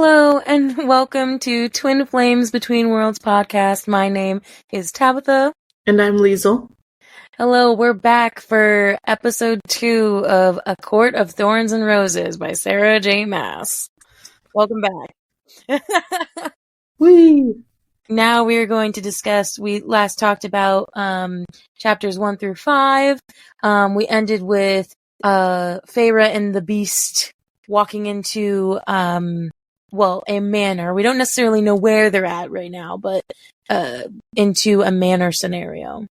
Hello and welcome to Twin Flames Between Worlds podcast. My name is Tabitha. And I'm Liesl. Hello, we're back for episode 2 of A Court of Thorns and Roses by Sarah J Maas. Welcome back. Whee! Now we're going to discuss, we last talked about chapters 1 through 5. We ended with faerie and the beast walking into a manor. We don't necessarily know where they're at right now, but into a manor scenario.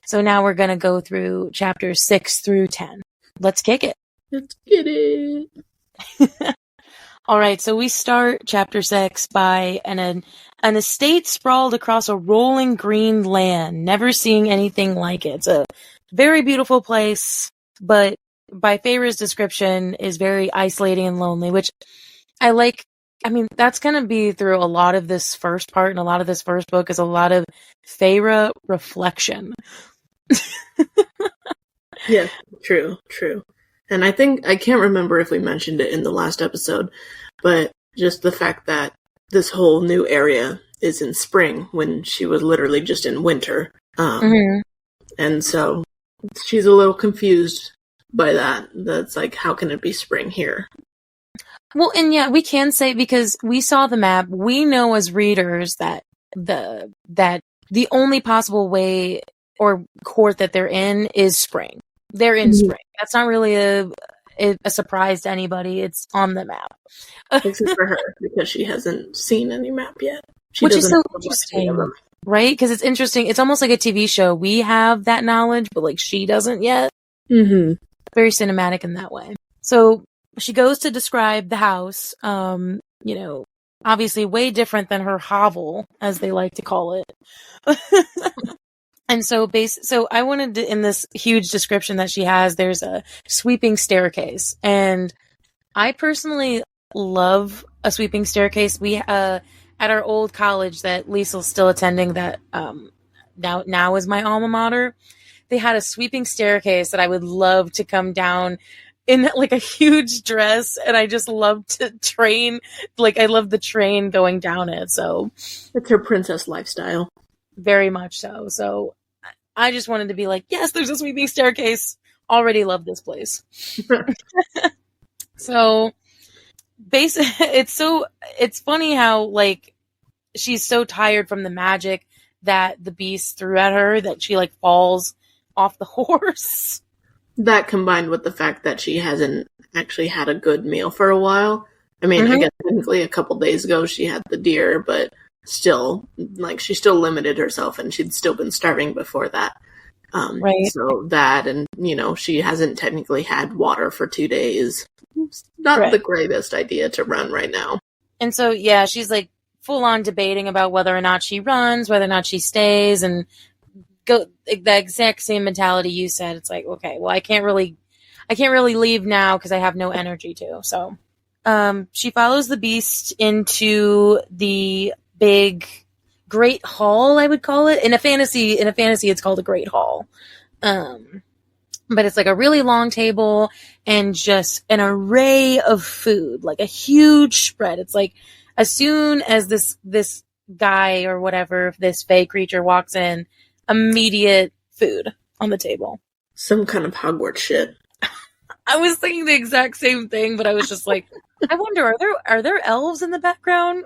So now we're going to go through chapters 6 through 10. Let's kick it. Let's get it. All right, so we start chapter 6 by an estate sprawled across a rolling green land, never seeing anything like it. It's a very beautiful place, but by Faerie's description is very isolating and lonely, which I like. I mean, that's going to be through a lot of this first part, and a lot of this first book is a lot of faerie reflection. Yeah, true. And I think, I can't remember if we mentioned it in the last episode, but just the fact that this whole new area is in spring when she was literally just in winter. And so she's a little confused by that. That's like, how can it be spring here? Well, and yeah, we can say, because we saw the map, we know as readers that the only possible way or court that they're in is spring. They're in spring. That's not really a surprise to anybody. It's on the map. Except for her, because she hasn't seen any map yet. Which is so interesting, right? Because it's interesting. It's almost like a TV show. We have that knowledge, but like she doesn't yet. Mm-hmm. Very cinematic in that way. So she goes to describe the house, obviously way different than her hovel, as they like to call it. And so I wanted to, in this huge description that she has, there's a sweeping staircase. And I personally love a sweeping staircase. We, at our old college that Liesl's still attending, that now is my alma mater, they had a sweeping staircase that I would love to come down in like a huge dress, and I just love to train. Like, I love the train going down it. So it's her princess lifestyle. Very much so. So I just wanted to be like, yes, there's a sweeping staircase. Already love this place. So it's funny how like she's so tired from the magic that the beast threw at her that she like falls off the horse. That combined with the fact that she hasn't actually had a good meal for a while. I mean, I guess technically a couple days ago she had the deer, but still, like, she still limited herself, and she'd still been starving before that. Right. So that, and, she hasn't technically had water for 2 days. It's not the greatest idea to run right now. And so, yeah, she's, like, full-on debating about whether or not she runs, whether or not she stays, and go the exact same mentality you said. It's like, okay, well, I can't really leave now because I have no energy to. So she follows the beast into the big great hall, I would call it. In a fantasy it's called a great hall. But it's like a really long table and just an array of food, like a huge spread. It's like as soon as this guy or whatever, this fey creature walks in, immediate food on the table. Some kind of Hogwarts shit. I was thinking the exact same thing, but I was just like, I wonder, are there elves in the background?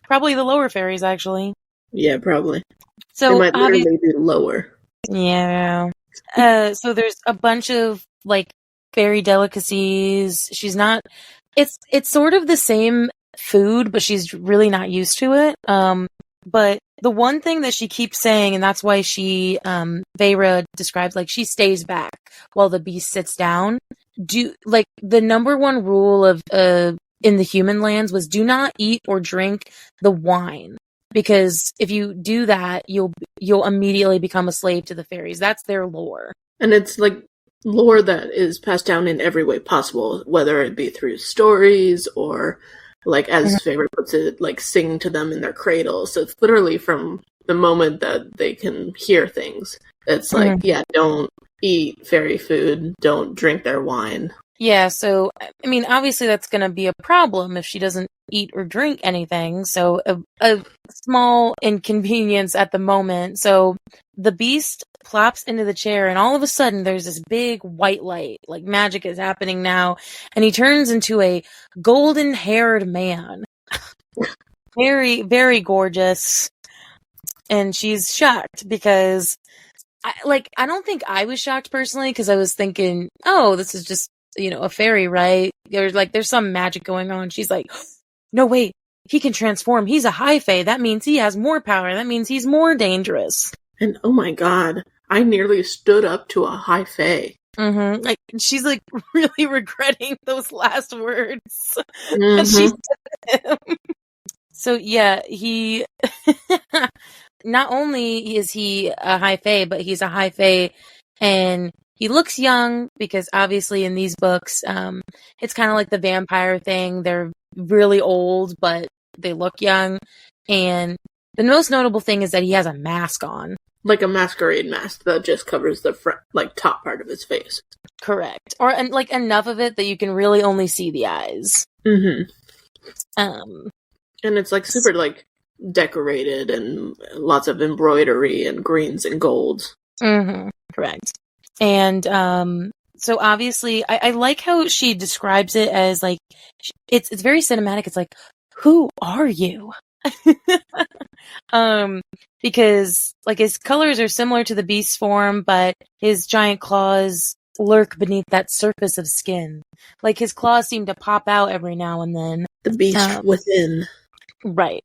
Probably the lower fairies, actually. Yeah, probably. So they might literally be lower. Yeah. So there's a bunch of like fairy delicacies. She's not. It's sort of the same food, but she's really not used to it. But the one thing that she keeps saying, and that's why she, Faerie describes, like, she stays back while the beast sits down. The number one rule of, in the human lands was do not eat or drink the wine. Because if you do that, you'll immediately become a slave to the fairies. That's their lore. And it's like lore that is passed down in every way possible, whether it be through stories or, like, as Faerie puts it, like, sing to them in their cradles. So it's literally from the moment that they can hear things. It's like, yeah, don't eat fairy food, don't drink their wine. Yeah, so, I mean, obviously that's going to be a problem if she doesn't eat or drink anything. So, a small inconvenience at the moment. So, the beast plops into the chair, and all of a sudden there's this big white light. Like, magic is happening now. And he turns into a golden-haired man. Very, very gorgeous. And she's shocked because, I don't think I was shocked personally because I was thinking, oh, this is just, a fairy, right? There's some magic going on. She's like, no, wait, he can transform. He's a high fae. That means he has more power. That means he's more dangerous. And oh my god, I nearly stood up to a high fae. Mm-hmm. Like, she's like really regretting those last words that she said to him. So yeah, he not only is he a high fae, but he's a high fae, and he looks young because obviously in these books, it's kind of like the vampire thing. They're really old, but they look young. And the most notable thing is that he has a mask on. Like a masquerade mask that just covers the front, top part of his face. Correct. Or enough of it that you can really only see the eyes. Mm-hmm. And it's super decorated and lots of embroidery and greens and golds. Mm-hmm. Correct. And so obviously, I like how she describes it as it's very cinematic. It's like, who are you? Because his colors are similar to the beast's form, but his giant claws lurk beneath that surface of skin. Like his claws seem to pop out every now and then. The beast within. Right.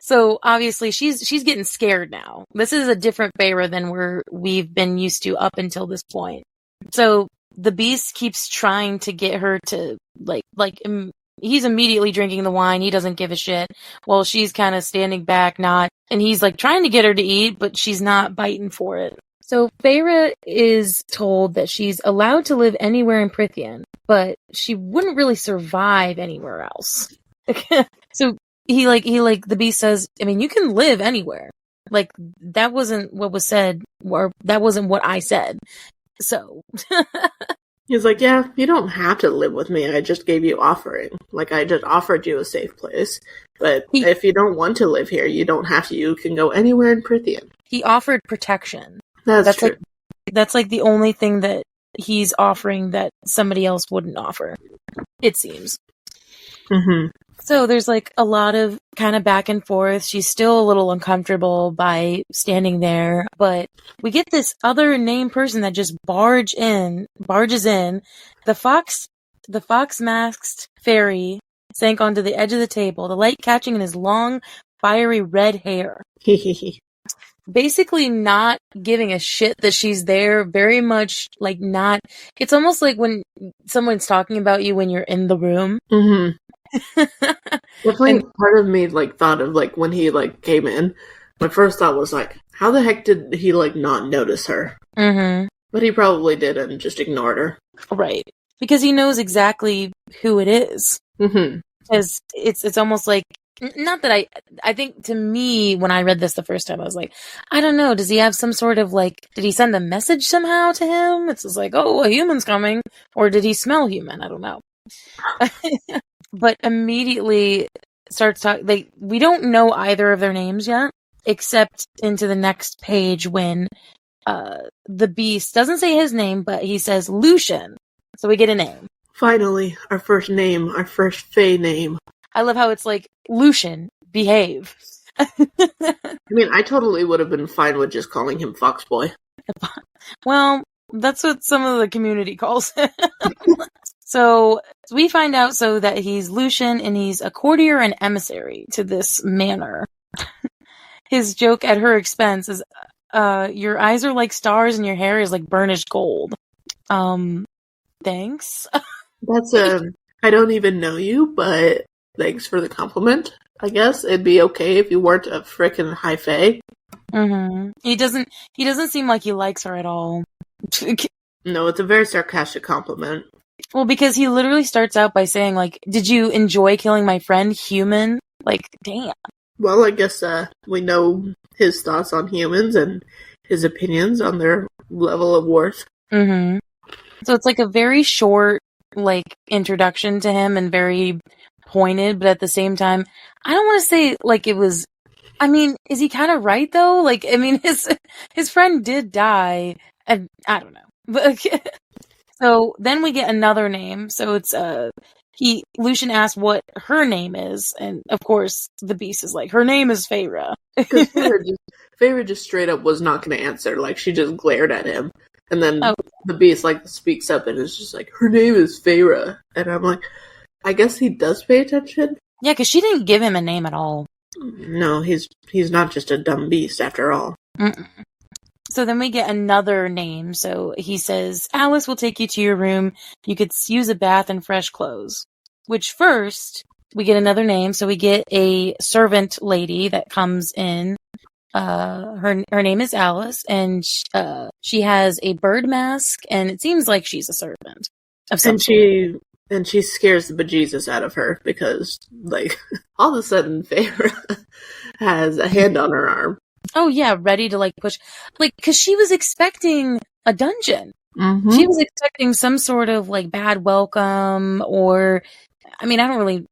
So obviously she's getting scared now. This is a different Feyre than we've been used to up until this point. So the beast keeps trying to get her to he's immediately drinking the wine. He doesn't give a shit. While she's kind of standing back, and he's trying to get her to eat, but she's not biting for it. So Feyre is told that she's allowed to live anywhere in Prythian, but she wouldn't really survive anywhere else. So the beast says, I mean, you can live anywhere. That wasn't what was said, or that wasn't what I said. So. He's like, yeah, you don't have to live with me. I just gave you offering. I just offered you a safe place. But if you don't want to live here, you don't have to. You can go anywhere in Prythian. He offered protection. That's true. That's the only thing that he's offering that somebody else wouldn't offer, it seems. Mm-hmm. So there's a lot of kind of back and forth. She's still a little uncomfortable by standing there, but we get this other named person that just barges in. The fox masked fairy sank onto the edge of the table, the light catching in his long, fiery red hair. Basically not giving a shit that she's there, very much not. It's almost like when someone's talking about you when you're in the room. Mm-hmm. Definitely part of me thought of when he came in, my first thought was how the heck did he not notice her? Mm-hmm. But he probably did and just ignored her. Right. Because he knows exactly who it is. Mm-hmm. Because it's almost not that I think to me when I read this the first time I was I don't know, does he have some sort of did he send a message somehow to him? It's just oh, a human's coming, or did he smell human? I don't know. But immediately starts talking. We don't know either of their names yet, except into the next page when the beast doesn't say his name, but he says Lucian. So we get a name. Finally, our first name, our first fae name. I love how it's Lucian, behave. I mean, I totally would have been fine with just calling him Foxboy. Well, that's what some of the community calls him. So we find out that he's Lucian, and he's a courtier and emissary to this manor. His joke at her expense is, your eyes are like stars and your hair is like burnished gold. Thanks. That's I don't even know you, but thanks for the compliment. I guess it'd be okay if you weren't a frickin' high fae. Mm-hmm. He doesn't seem like he likes her at all. No, it's a very sarcastic compliment. Well, because he literally starts out by saying, did you enjoy killing my friend, human? Damn. Well, I guess we know his thoughts on humans and his opinions on their level of worth. Mm-hmm. So it's like a very short, like, introduction to him and very pointed, but at the same time, I don't want to say, like, it was, I mean, is he kind of right, though? Like, I mean, his friend did die, and I don't know. But, so then we get another name, so it's, Lucian asks what her name is, and of course, the beast is like, her name is Faerie. Because Faerie just straight up was not going to answer. Like, she just glared at him. And then the beast, like, speaks up and is just like, her name is Faerie. And I'm like, I guess he does pay attention? Yeah, because she didn't give him a name at all. No, he's not just a dumb beast after all. Mm-mm. So then we get another name. So he says, Alice will take you to your room. You could use a bath and fresh clothes. Which first, we get another name. So we get a servant lady that comes in. Her name is Alice, and she has a bird mask, and it seems like she's a servant of some sort. And she scares the bejesus out of her because, like, all of a sudden, Faerie has a hand on her arm. Oh yeah, ready to, like, push, like, because she was expecting a dungeon. Mm-hmm. She was expecting some sort of, like, bad welcome, or, I mean, I don't really.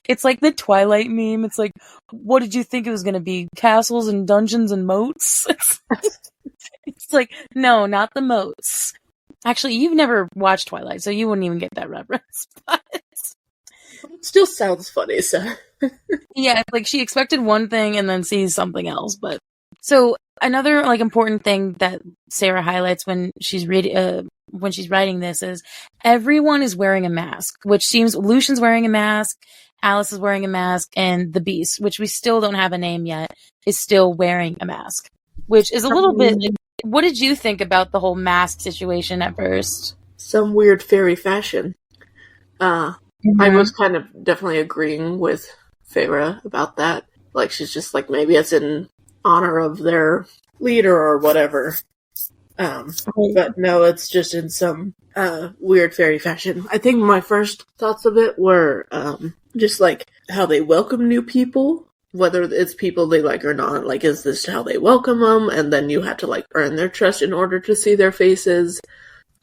It's like the Twilight meme. It's like, what did you think it was going to be? Castles and dungeons and moats? It's like, no, not the moats. Actually, you've never watched Twilight, so you wouldn't even get that reference. But it still sounds funny, so. Yeah, like, she expected one thing and then sees something else. But so another, like, important thing that Sarah highlights when she's writing this is everyone is wearing a mask, which seems Lucian's wearing a mask, Alice is wearing a mask, and the beast, which we still don't have a name yet, is still wearing a mask, which is a little bit. What did you think about the whole mask situation at first? Some weird fairy fashion. I was kind of definitely agreeing with Faerie about that. Like, she's just like, maybe it's in honor of their leader or whatever. But no, it's just in some weird fairy fashion. I think my first thoughts of it were just like how they welcome new people, whether it's people they like or not. Like, is this how they welcome them? And then you have to, like, earn their trust in order to see their faces.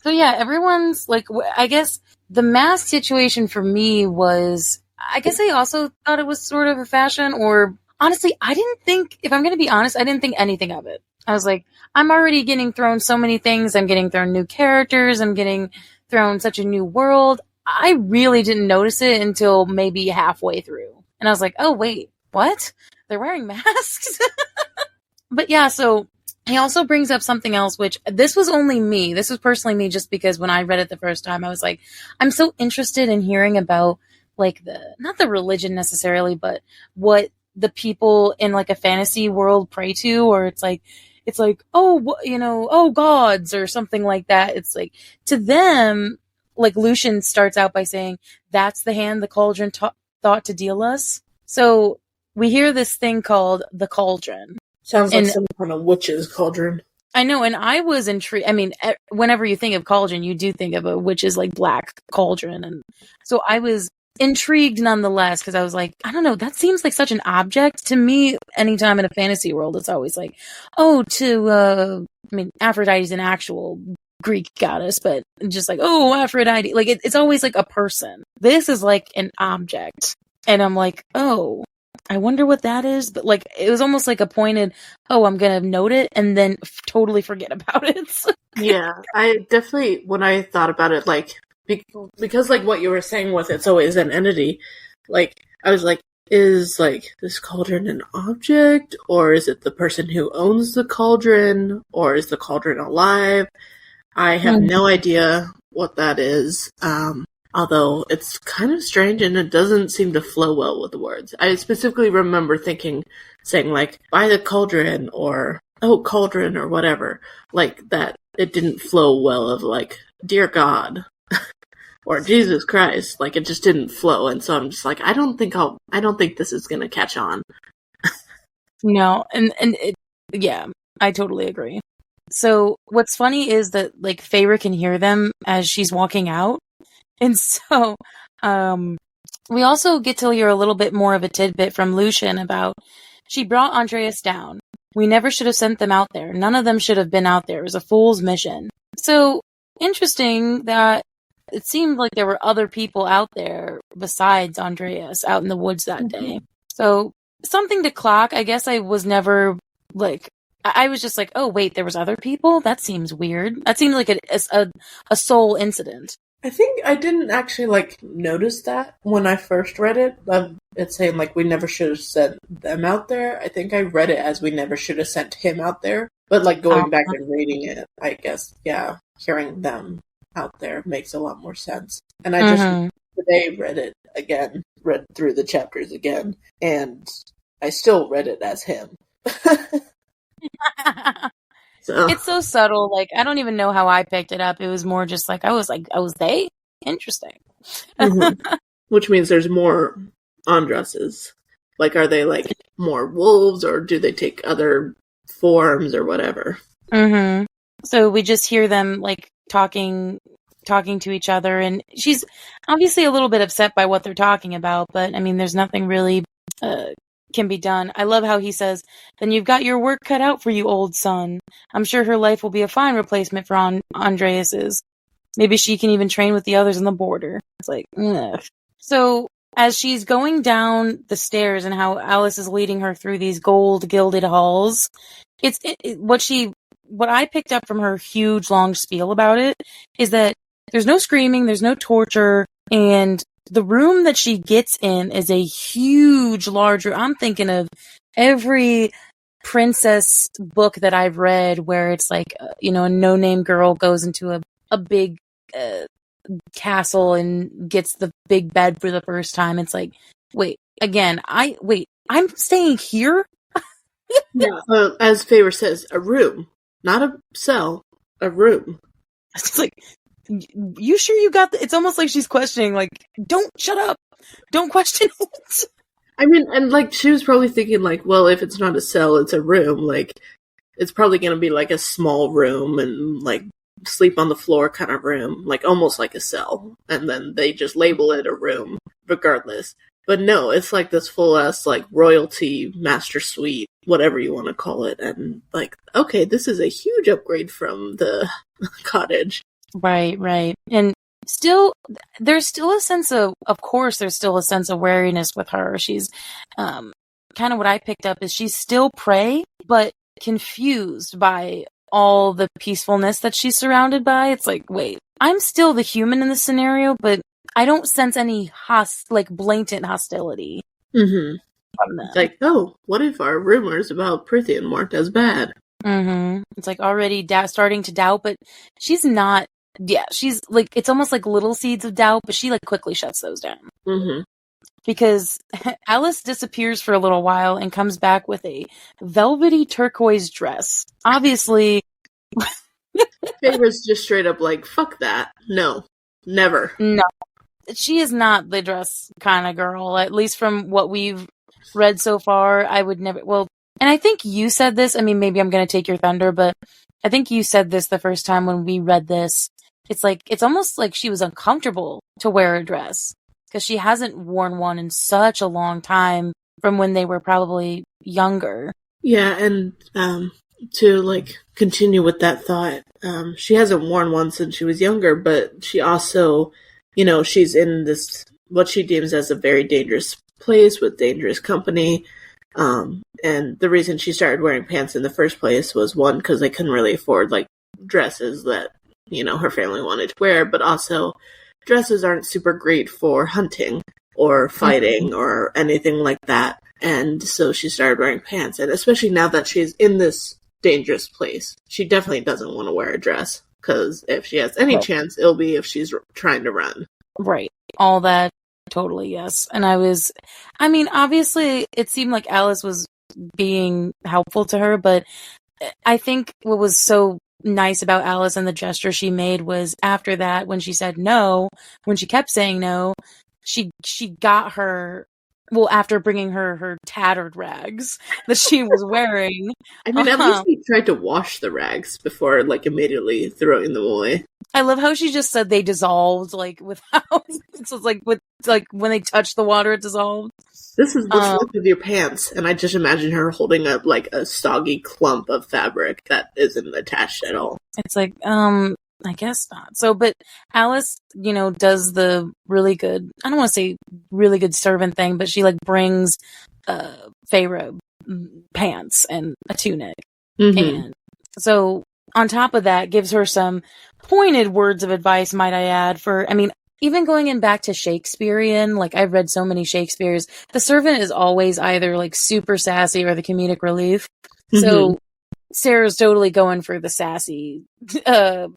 So yeah, everyone's like, I guess the mask situation for me was, I guess I also thought it was sort of a fashion, or honestly, I didn't think, if I'm going to be honest, I didn't think anything of it. I was like, I'm already getting thrown so many things. I'm getting thrown new characters. I'm getting thrown such a new world. I really didn't notice it until maybe halfway through. And I was like, oh, wait, what? They're wearing masks? But yeah, so he also brings up something else, which this was only me. This was personally me, just because when I read it the first time, I was like, I'm so interested in hearing about, like, not the religion necessarily, but what the people in, like, a fantasy world pray to, or it's like, oh, you know, oh, gods, or something like that. It's like, to them, like, Lucian starts out by saying, that's the hand the cauldron thought to deal us. So we hear this thing called the cauldron. Sounds like some kind of witch's cauldron. I know, and I was intrigued. I mean, whenever you think of cauldron, you do think of a witch's, like, black cauldron. And so I was intrigued nonetheless, because I was like, I don't know, that seems like such an object to me. Anytime in a fantasy world, it's always like, oh, I mean, Aphrodite's an actual Greek goddess, but just like, oh, Aphrodite, like, it's always like a person. This is like an object, and I'm like, oh, I wonder what that is. But, like, it was almost like a pointed, oh, I'm gonna note it and then totally forget about it. Yeah, I definitely, when I thought about it, like, because, like, what you were saying with it's always an entity, like, I was like, is, like, this cauldron an object, or is it the person who owns the cauldron, or is the cauldron alive? I have no idea what that is, although it's kind of strange and it doesn't seem to flow well with the words. I specifically remember saying, like, by the cauldron, or, oh, cauldron, or whatever, like, that it didn't flow well of, like, dear God. Or Jesus Christ, like, it just didn't flow, and so I'm just like, I don't think this is gonna catch on. No, and yeah, I totally agree. So what's funny is that, like, Faerie can hear them as she's walking out, and so we also get to hear a little bit more of a tidbit from Lucian about, she brought Andreas down. We never should have sent them out there. None of them should have been out there. It was a fool's mission. So interesting that it seemed like there were other people out there besides Andreas out in the woods that day. So something to clock. I guess I was never like, I was just like, oh wait, there was other people? That seems weird. That seemed like a sole incident. I think I didn't actually, like, notice that when I first read it. It's saying, like, we never should have sent them out there. I think I read it as we never should have sent him out there. But, like, going back and reading it, I guess, yeah, hearing them out there makes a lot more sense. And I just today read it again, read through the chapters again, and I still read it as him. So. It's so subtle. Like, I don't even know how I picked it up. It was more just like, I was they? Interesting. Which means there's more Andresses. Like, are they, like, more wolves, or do they take other forms or whatever? So we just hear them, like, talking to each other, and she's obviously a little bit upset by what they're talking about, but, I mean, there's nothing really can be done. I love how he says, then you've got your work cut out for you, old son. I'm sure her life will be a fine replacement for Andreas's. Maybe she can even train with the others on the border. It's like, ugh. So, as she's going down the stairs and how Alice is leading her through these gold gilded halls, what I picked up from her huge long spiel about it is that there's no screaming, there's no torture, and the room that she gets in is a huge, large room. I'm thinking of every princess book that I've read where it's like, a no-name girl goes into a big castle and gets the big bed for the first time. It's like, I'm staying here? Yeah, as Favor says, a room. Not a cell, a room. It's like, you sure you got it's almost like she's questioning, like, don't shut up, don't question it. I mean, and like, she was probably thinking, like, well, if it's not a cell, it's a room, like, it's probably gonna be like a small room and like sleep on the floor kind of room, like almost like a cell, and then they just label it a room regardless. But no, it's like this full ass, like, royalty master suite, whatever you want to call it, and like, okay, this is a huge upgrade from the cottage. Right. And there's still a sense of course, there's still a sense of wariness with her. She's, kind of what I picked up is she's still prey, but confused by all the peacefulness that she's surrounded by. It's like, wait, I'm still the human in this scenario, but I don't sense any blatant hostility. Like, oh, what if our rumors about Prithian weren't as bad? It's like already starting to doubt, but she's not. Yeah, she's like, it's almost like little seeds of doubt, but she like quickly shuts those down. Because Alice disappears for a little while and comes back with a velvety turquoise dress. Obviously, Favor's just straight up like, fuck that. No, never. No, she is not the dress kind of girl, at least from what we've read so far. I would never, and I think you said this, I mean, maybe I'm going to take your thunder, but I think you said this the first time when we read this. It's like, it's almost like she was uncomfortable to wear a dress because she hasn't worn one in such a long time from when they were probably younger. Yeah, and to like continue with that thought, she hasn't worn one since she was younger, but she also, she's in this, what she deems as a very dangerous place with dangerous company. And the reason she started wearing pants in the first place was, one, because they couldn't really afford like dresses that, her family wanted to wear, but also dresses aren't super great for hunting or fighting or anything like that. And so she started wearing pants, and especially now that she's in this dangerous place, she definitely doesn't want to wear a dress, because if she has any chance, it'll be if she's trying to run. Right. All that. Totally, yes. And obviously it seemed like Alice was being helpful to her, but I think what was so nice about Alice and the gesture she made was after that, when she said no, when she kept saying no, she got her, after bringing her tattered rags that she was wearing. I mean, at least he tried to wash the rags before, like, immediately throwing them away. I love how she just said they dissolved, like, without, so it's like when they touched the water, it dissolved. This is what's left of your pants, and I just imagine her holding up, like, a soggy clump of fabric that isn't attached at all. It's like, I guess not. So, but Alice, does the really good, I don't want to say really good servant thing, but she like brings Pharaoh pants and a tunic. Mm-hmm. And so on top of that, gives her some pointed words of advice, might I add, even going in back to Shakespearean, like I've read so many Shakespeare's, the servant is always either like super sassy or the comedic relief. So Sarah's totally going for the sassy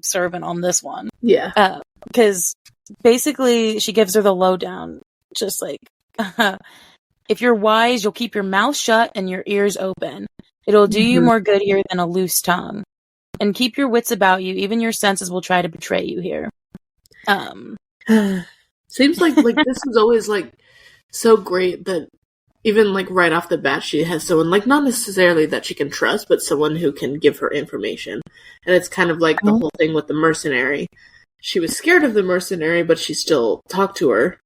servant on this one. Yeah. Because basically she gives her the lowdown. Just like, if you're wise, you'll keep your mouth shut and your ears open. It'll do you more good here than a loose tongue. And keep your wits about you. Even your senses will try to betray you here. Seems like this is always like so great that even like right off the bat she has someone like not necessarily that she can trust, but someone who can give her information. And it's kind of like the whole thing with the mercenary. She was scared of the mercenary, but she still talked to her,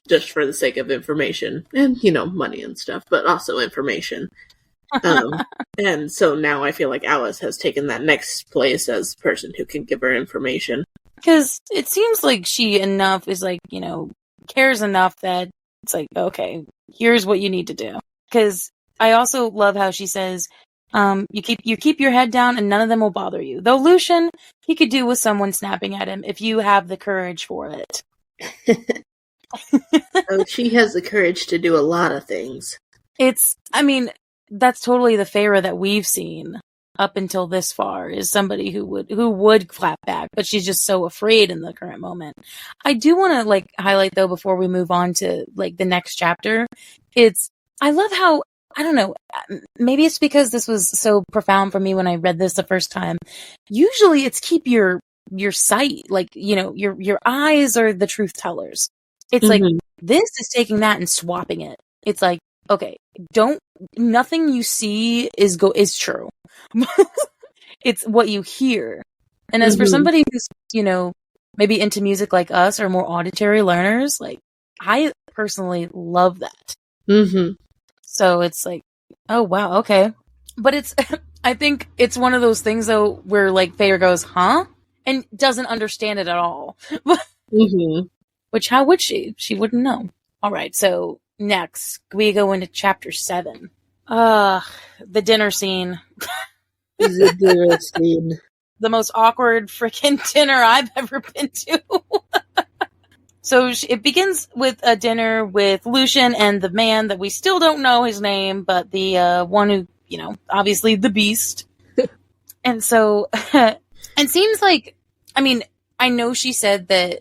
just for the sake of information and money and stuff, but also information. And so now I feel like Alice has taken that next place as the person who can give her information. Because it seems like she enough is like, cares enough that it's like, okay, here's what you need to do. Because I also love how she says, you keep your head down and none of them will bother you. Though Lucian, he could do with someone snapping at him if you have the courage for it. Oh, she has the courage to do a lot of things. That's totally the faerie that we've seen up until this far, is somebody who would clap back, but she's just so afraid in the current moment. I do want to like highlight though, before we move on to like the next chapter, I love how, I don't know, maybe it's because this was so profound for me when I read this the first time. Usually it's keep your sight, like, your eyes are the truth tellers. It's like, this is taking that and swapping it. It's like, okay, nothing you see is true. It's what you hear. And as for somebody who's, maybe into music like us or more auditory learners, like, I personally love that. So it's like, oh wow, okay. But I think it's one of those things though, where like faerie goes, huh? And doesn't understand it at all. Which, how would she? She wouldn't know. All right, so next, we go into chapter 7. The dinner scene. The dinner scene. The most awkward freaking dinner I've ever been to. So it begins with a dinner with Lucian and the man that we still don't know his name, but the one who, obviously the beast. And so, and seems like, I know she said that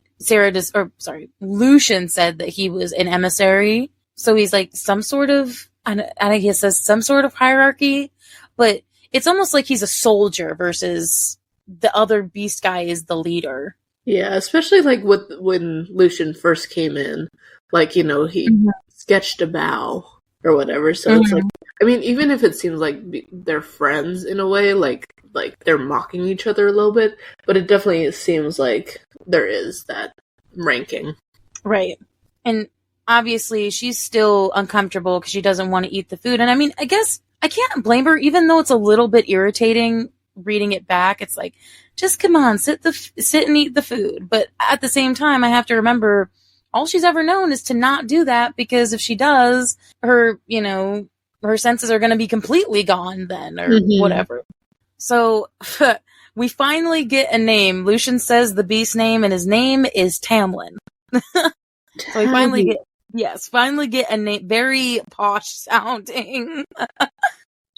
Lucian said that he was an emissary. So he's like some sort of, I guess says some sort of hierarchy, but it's almost like he's a soldier versus the other beast guy is the leader. Yeah, especially like when Lucian first came in, like, he sketched a bow or whatever. So it's like, even if it seems like they're friends in a way, like they're mocking each other a little bit, but it definitely seems like there is that ranking. Right. And obviously she's still uncomfortable because she doesn't want to eat the food. And I guess I can't blame her, even though it's a little bit irritating reading it back. It's like, just come on, sit and eat the food. But at the same time, I have to remember all she's ever known is to not do that, because if she does, her senses are going to be completely gone then, or whatever. So we finally get a name. Lucian says the beast's name, and his name is Tamlin. So we finally get a name, very posh sounding.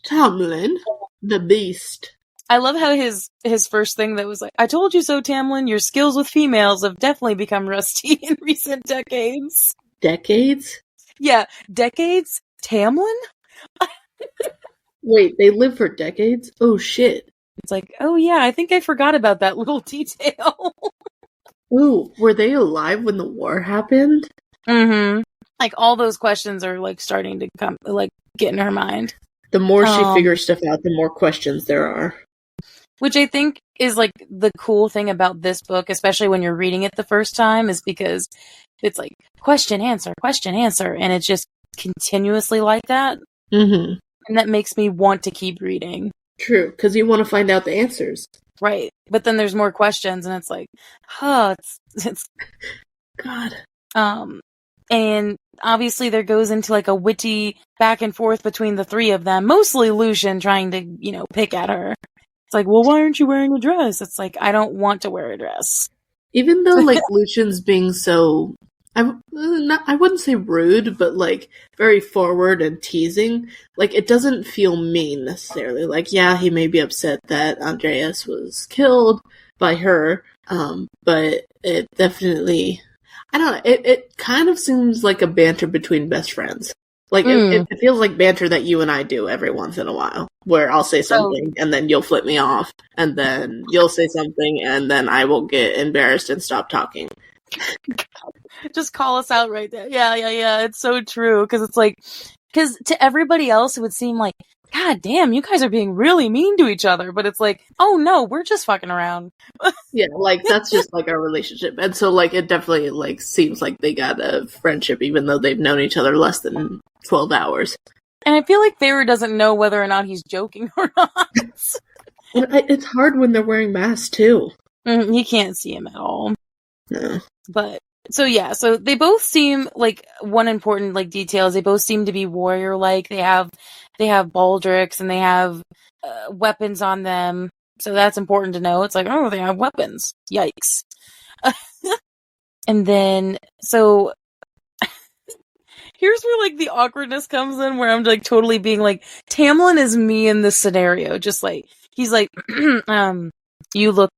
Tamlin, the beast. I love how his first thing that was like, I told you so, Tamlin, your skills with females have definitely become rusty in recent decades. Decades? Yeah, decades? Tamlin? Wait, they live for decades? Oh shit. It's like, oh yeah, I think I forgot about that little detail. Ooh, were they alive when the war happened? Like, all those questions are like starting to come, like, get in her mind. The more she figures stuff out, the more questions there are. Which I think is like the cool thing about this book, especially when you're reading it the first time, is because it's like question, answer, and it's just continuously like that. And that makes me want to keep reading. True, because you want to find out the answers. Right. But then there's more questions, and it's like, it's God. And obviously there goes into like a witty back and forth between the three of them, mostly Lucian trying to, pick at her. It's like, well, why aren't you wearing a dress? It's like, I don't want to wear a dress. Even though, like, Lucian's being so, I wouldn't say rude, but, like, very forward and teasing, like, it doesn't feel mean, necessarily. Like, yeah, he may be upset that Andreas was killed by her, but it definitely, I don't know, it kind of seems like a banter between best friends. Like, it feels like banter that you and I do every once in a while, where I'll say something, and then you'll flip me off, and then you'll say something, and then I will get embarrassed and stop talking. Just call us out right there. Yeah. It's so true. Because to everybody else, it would seem like, God damn, you guys are being really mean to each other. But it's like, oh no, we're just fucking around. Yeah, like, that's just, like, our relationship. And so, like, it definitely, like, seems like they got a friendship, even though they've known each other less than 12 hours. And I feel like faerie doesn't know whether or not he's joking or not. And it's hard when they're wearing masks, too. He can't see him at all. No. But, so they both seem, like, one important, like, detail is they both seem to be warrior-like. They have baldricks, and they have weapons on them. So that's important to know. It's like, oh, they have weapons. Yikes. And then, so here's where, like, the awkwardness comes in, where I'm, like, totally being, like, Tamlin is me in this scenario. Just, like, he's like, you look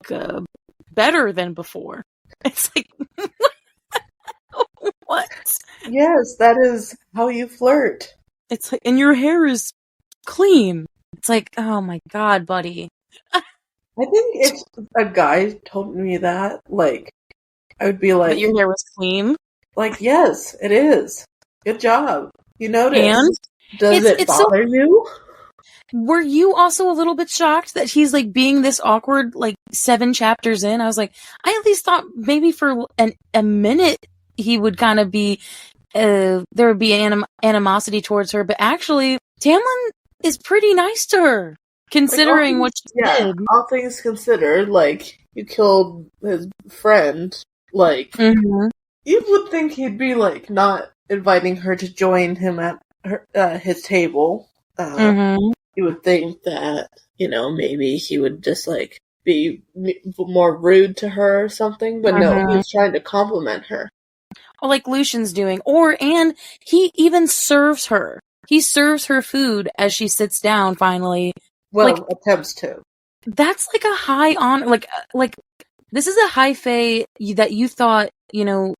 better than before. It's like, what? Yes, that is how you flirt. It's like, and your hair is clean. It's like, oh my god, buddy. I think if a guy told me that, like, I would be like... But your hair was clean? Like, yes, it is. Good job. You noticed. And? Does it bother you? Were you also a little bit shocked that he's, like, being this awkward, like, 7 chapters in? I was like, I at least thought maybe for a minute he would kind of be, there would be animosity towards her, but actually, Tamlin is pretty nice to her, considering what she did. All things considered, like, you killed his friend, like, you would think he'd be, like, not inviting her to join him at his table. You would think that, maybe he would just, like, be more rude to her or something, but no, he's trying to compliment her. Or like Lucian's doing, and he even serves her. He serves her food as she sits down finally. Well, like, attempts to. That's like a high honor, like, this is a high fae that you thought, in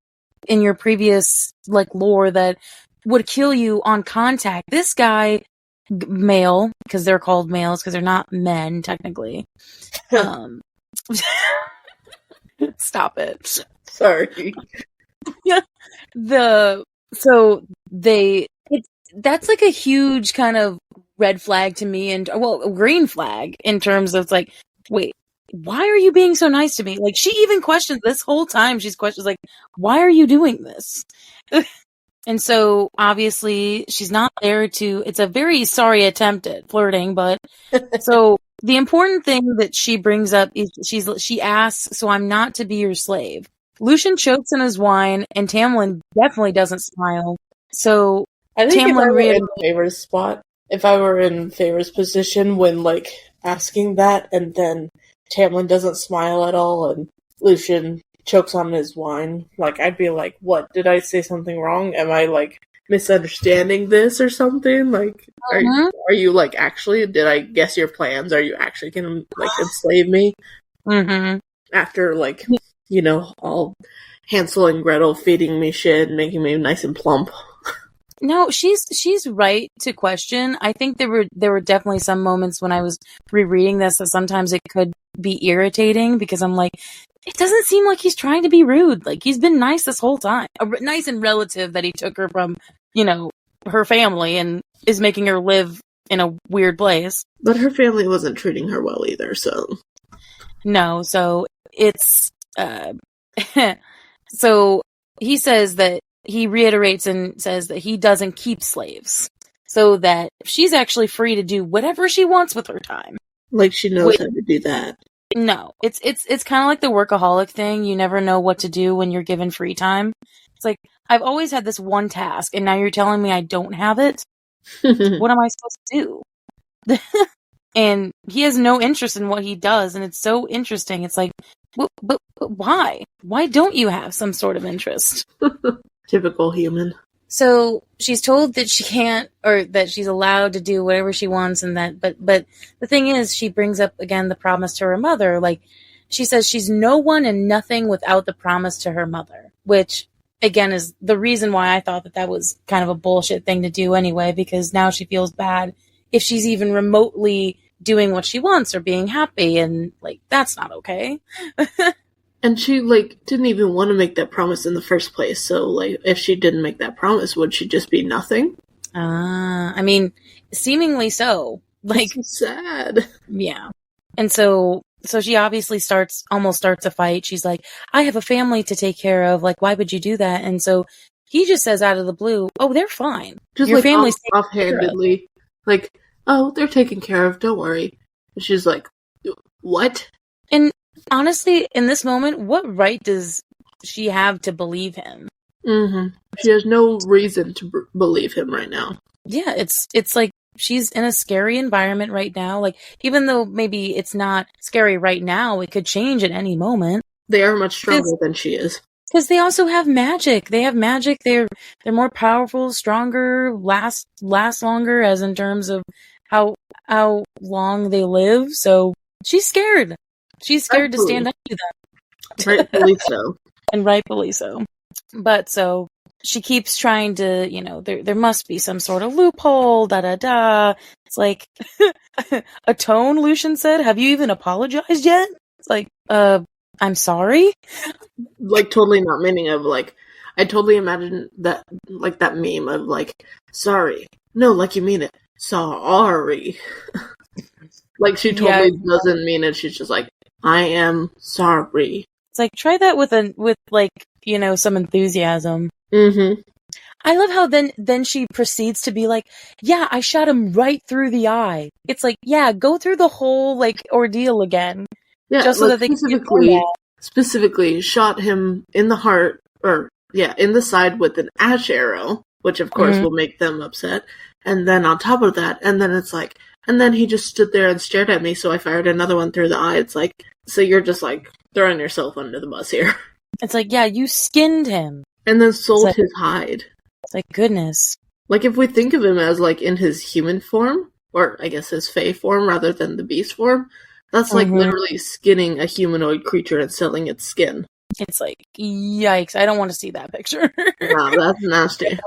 your previous, like, lore that would kill you on contact. This guy, male, because they're called males, because they're not men, technically. Stop it. Sorry. Yeah. That's like a huge kind of red flag to me, and a green flag in terms of, like, wait, why are you being so nice to me? Like, she even questions this whole time. She's questions like, why are you doing this? And so obviously she's not there to, it's a very sorry attempt at flirting, but so the important thing that she brings up is she asks, so I'm not to be your slave. Lucian chokes in his wine, and Tamlin definitely doesn't smile. So I think Tamlin if I were in Favor's position when, like, asking that, and then Tamlin doesn't smile at all, and Lucian chokes on his wine, like, I'd be like, what, did I say something wrong? Am I, like, misunderstanding this or something? Like, are you, like, actually, did I guess your plans? Are you actually gonna, like, enslave me? After, like, all Hansel and Gretel feeding me shit and making me nice and plump. No, she's right to question. I think there were definitely some moments when I was rereading this that sometimes it could be irritating, because I'm like, it doesn't seem like he's trying to be rude. Like, he's been nice this whole time. Nice and relative that he took her from, her family and is making her live in a weird place. But her family wasn't treating her well either, so. No, so it's, so he says that, he reiterates and says that he doesn't keep slaves, so that she's actually free to do whatever she wants with her time. Like, she knows how to do that. No, it's kind of like the workaholic thing. You never know what to do when you're given free time. It's like, I've always had this one task, and now you're telling me I don't have it. What am I supposed to do? And he has no interest in what he does, and it's so interesting. It's like, but why? Why don't you have some sort of interest? Typical human. So she's told that she can't, or that she's allowed to do whatever she wants, and that, but the thing is, she brings up again the promise to her mother. Like, she says she's no one and nothing without the promise to her mother, which again is the reason why I thought that was kind of a bullshit thing to do anyway, because now she feels bad if she's even remotely doing what she wants or being happy, and like, that's not okay. And she, like, didn't even want to make that promise in the first place. So, like, if she didn't make that promise, would she just be nothing? I mean, seemingly so. Like, so sad. Yeah. And so she obviously almost starts a fight. She's like, I have a family to take care of. Like, why would you do that? And so he just says out of the blue, oh, they're fine. Just your like family's offhandedly. Like, oh, they're taken care of. Don't worry. And she's like, what? And honestly, in this moment, what right does she have to believe him? Mm-hmm. She has no reason to believe him right now. Yeah, it's like she's in a scary environment right now. Like, even though maybe it's not scary right now, it could change at any moment. They are much stronger than she is. Because they also have magic. They have magic. They're more powerful, stronger, last longer, as in terms of how long they live. So she's scared. She's scared to stand up to them. Rightfully so. And rightfully so. But so she keeps trying to, there must be some sort of loophole, da-da-da. It's like, atone, Lucian said. Have you even apologized yet? It's like, I'm sorry? Like, totally not meaning of, like, I totally imagine that, like, that meme of, like, sorry. No, like you mean it. Sorry. Like, she totally doesn't mean it. She's just like, I am sorry. It's like, try that with some enthusiasm. Mm-hmm. I love how then she proceeds to be like, yeah, I shot him right through the eye. It's like, yeah, go through the whole, like, ordeal again. Yeah, just so that they specifically shot him in the heart, in the side with an ash arrow, which of course will make them upset. And then on top of that, and then it's like, and then he just stood there and stared at me, so I fired another one through the eye. It's like, so you're just like throwing yourself under the bus here. It's like, yeah, you skinned him. And then sold his hide. It's like, goodness. Like, if we think of him as, like, in his human form, or I guess his fae form rather than the beast form, that's like literally skinning a humanoid creature and selling its skin. It's like, yikes, I don't want to see that picture. Wow, that's nasty.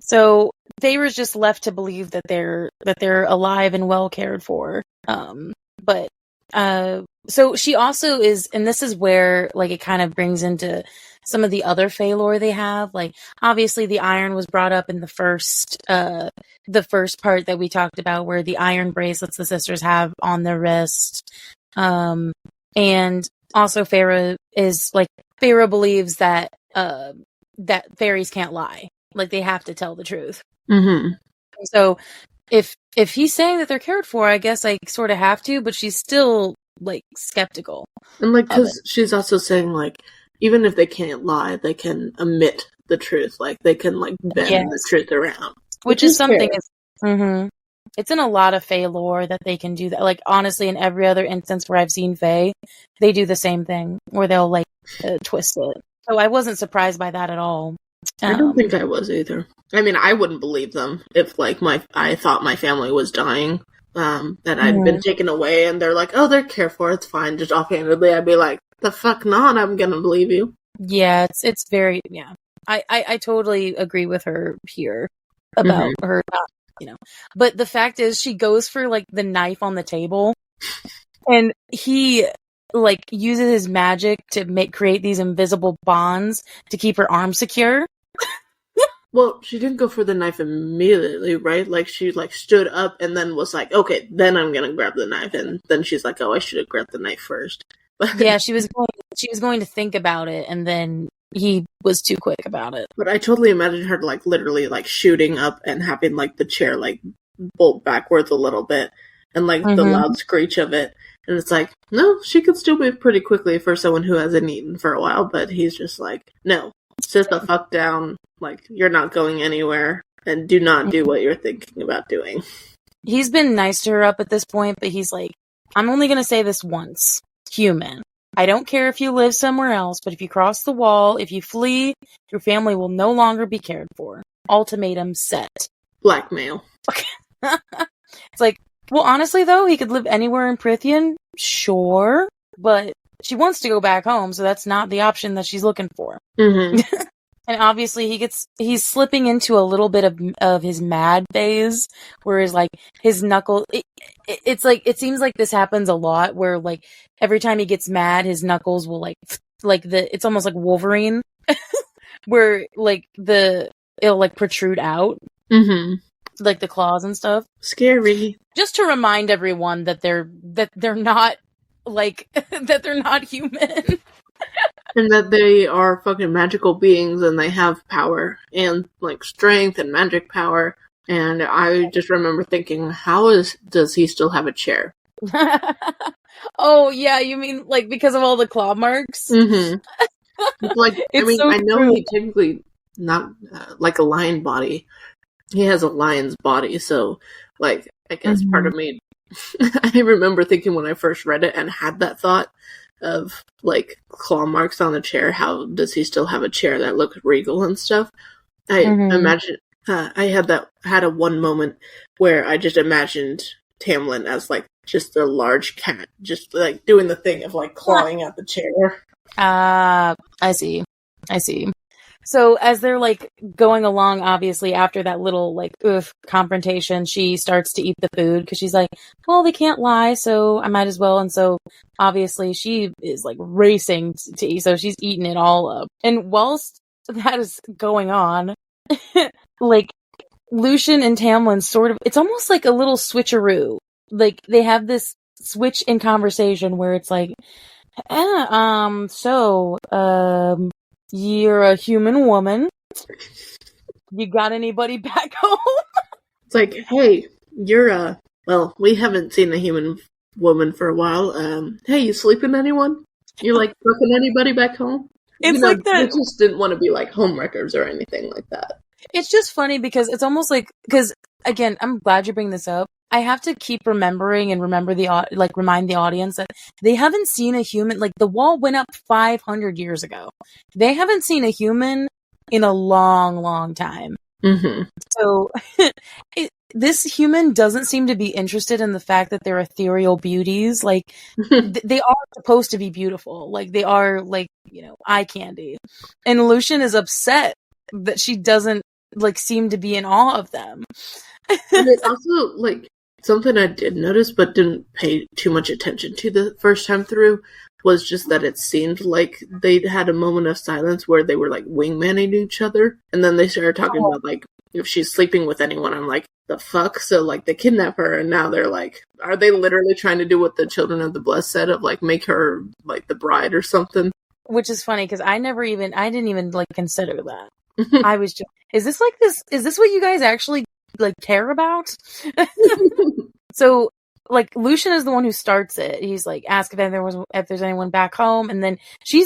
So Feyre's just left to believe that they're alive and well cared for. So she also is, and this is where, like, it kind of brings into some of the other Fae lore they have. Like, obviously the iron was brought up in the first part that we talked about, where the iron bracelets the sisters have on their wrist. And also Feyre believes that fairies can't lie. Like, they have to tell the truth. Mm-hmm. So if he's saying that they're cared for, I guess I sort of have to, but she's still, like, skeptical. And, like, because she's also saying, like, even if they can't lie, they can omit the truth. Like, they can, like, bend the truth around. Which is something. It's in a lot of Fae lore that they can do that. Like, honestly, in every other instance where I've seen Fae, they do the same thing, where they'll, like, twist it. So I wasn't surprised by that at all. I don't think I was either. I mean, I wouldn't believe them if, like, I thought my family was dying, that I'd been taken away, and they're like, oh, they're cared for, it's fine, just offhandedly, I'd be like, the fuck not, I'm gonna believe you. Yeah, it's very, yeah. I totally agree with her here about her not, But the fact is, she goes for, like, the knife on the table, and he, like, uses his magic to create these invisible bonds to keep her arm secure. Well, she didn't go for the knife immediately, right? Like, she, like, stood up and then was like, okay, then I'm gonna grab the knife. And then she's like, oh, I should have grabbed the knife first. Yeah, she was going to think about it, and then he was too quick about it. But I totally imagine her, like, literally, like, shooting up and having, like, the chair, like, bolt backwards a little bit. And, like, the loud screech of it. And it's like, no, she could still move pretty quickly for someone who hasn't eaten for a while, but he's just like, no, sit the fuck down. Like, you're not going anywhere, and do not do what you're thinking about doing. He's been nice to her up at this point, but he's like, I'm only going to say this once. Human. I don't care if you live somewhere else, but if you cross the wall, if you flee, your family will no longer be cared for. Ultimatum set. Blackmail. Okay. It's like, well, honestly, though, he could live anywhere in Prithian, sure, but she wants to go back home, so that's not the option that she's looking for. Mm-hmm. And obviously, he's slipping into a little bit of his mad phase, where his, like, his knuckle, it's like, it seems like this happens a lot, where, like, every time he gets mad, his knuckles will, it's almost like Wolverine, where, like, it'll, like, protrude out. Mm-hmm. Like the claws and stuff. Scary. Just to remind everyone that they're not like that they're not human. And that they are fucking magical beings and they have power and like strength and magic power. And I just remember thinking, does he still have a chair? Oh yeah, you mean like because of all the claw marks? Mm-hmm. Like, I mean, so I know true. he technically not like a lion body. He has a lion's body, so, like, I guess part of me... I remember thinking when I first read it and had that thought of, like, claw marks on the chair, how does he still have a chair that looked regal and stuff? I imagine... I had a one moment where I just imagined Tamlin as, like, just a large cat, just, like, doing the thing of, like, clawing at the chair. I see. So as they're like going along, obviously after that little like confrontation, she starts to eat the food because she's like, well, they can't lie, so I might as well. And so obviously she is like racing to eat, so she's eating it all up. And whilst that is going on, like Lucian and Tamlin sort of, it's almost like a little switcheroo. Like they have this switch in conversation where it's like, you're a human woman. You got anybody back home? It's like, hey, you're well, we haven't seen a human woman for a while. Hey, you sleeping anyone? You like fucking anybody back home? It's like that. They just didn't want to be like homewreckers or anything like that. It's just funny because it's almost like, because again, I'm glad you bring this up. I have to keep remembering and remind the audience that they haven't seen a human, like the wall went up 500 years ago. They haven't seen a human in a long, long time. Mm-hmm. So this human doesn't seem to be interested in the fact that they're ethereal beauties. Like they are supposed to be beautiful. Like they are like, eye candy. And Lucian is upset that she doesn't like seem to be in awe of them. And it also, like, something I did notice but didn't pay too much attention to the first time through was just that it seemed like they'd had a moment of silence where they were, like, wingmanning each other. And then they started talking about, like, if she's sleeping with anyone. I'm like, the fuck? So, like, they kidnap her, and now they're like, are they literally trying to do what the Children of the Blessed said of, like, make her, like, the bride or something? Which is funny, because I didn't even, like, consider that. I was just, is this what you guys actually like care about? So like Lucian is the one who starts it. He's like, ask if there's anyone back home, and then she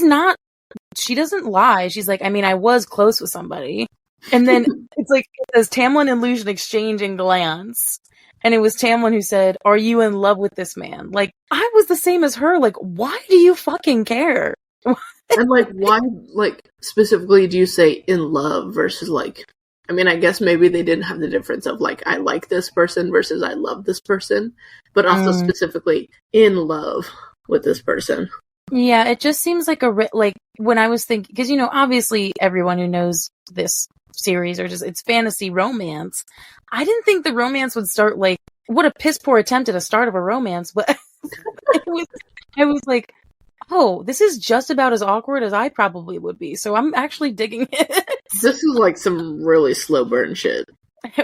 doesn't lie. She's like, I mean, I was close with somebody. And then it's like it says Tamlin and Lucian exchanging glance, and it was Tamlin who said, are you in love with this man? Like I was the same as her. Like, why do you fucking care? And, like, why, like, specifically do you say in love versus, like, I mean, I guess maybe they didn't have the difference of, like, I like this person versus I love this person, but also specifically in love with this person. Yeah, it just seems like like, when I was thinking, because, obviously everyone who knows this series, or just, it's fantasy romance, I didn't think the romance would start, like, what a piss poor attempt at a start of a romance, but I was like, oh, this is just about as awkward as I probably would be, so I'm actually digging it. This is like some really slow burn shit.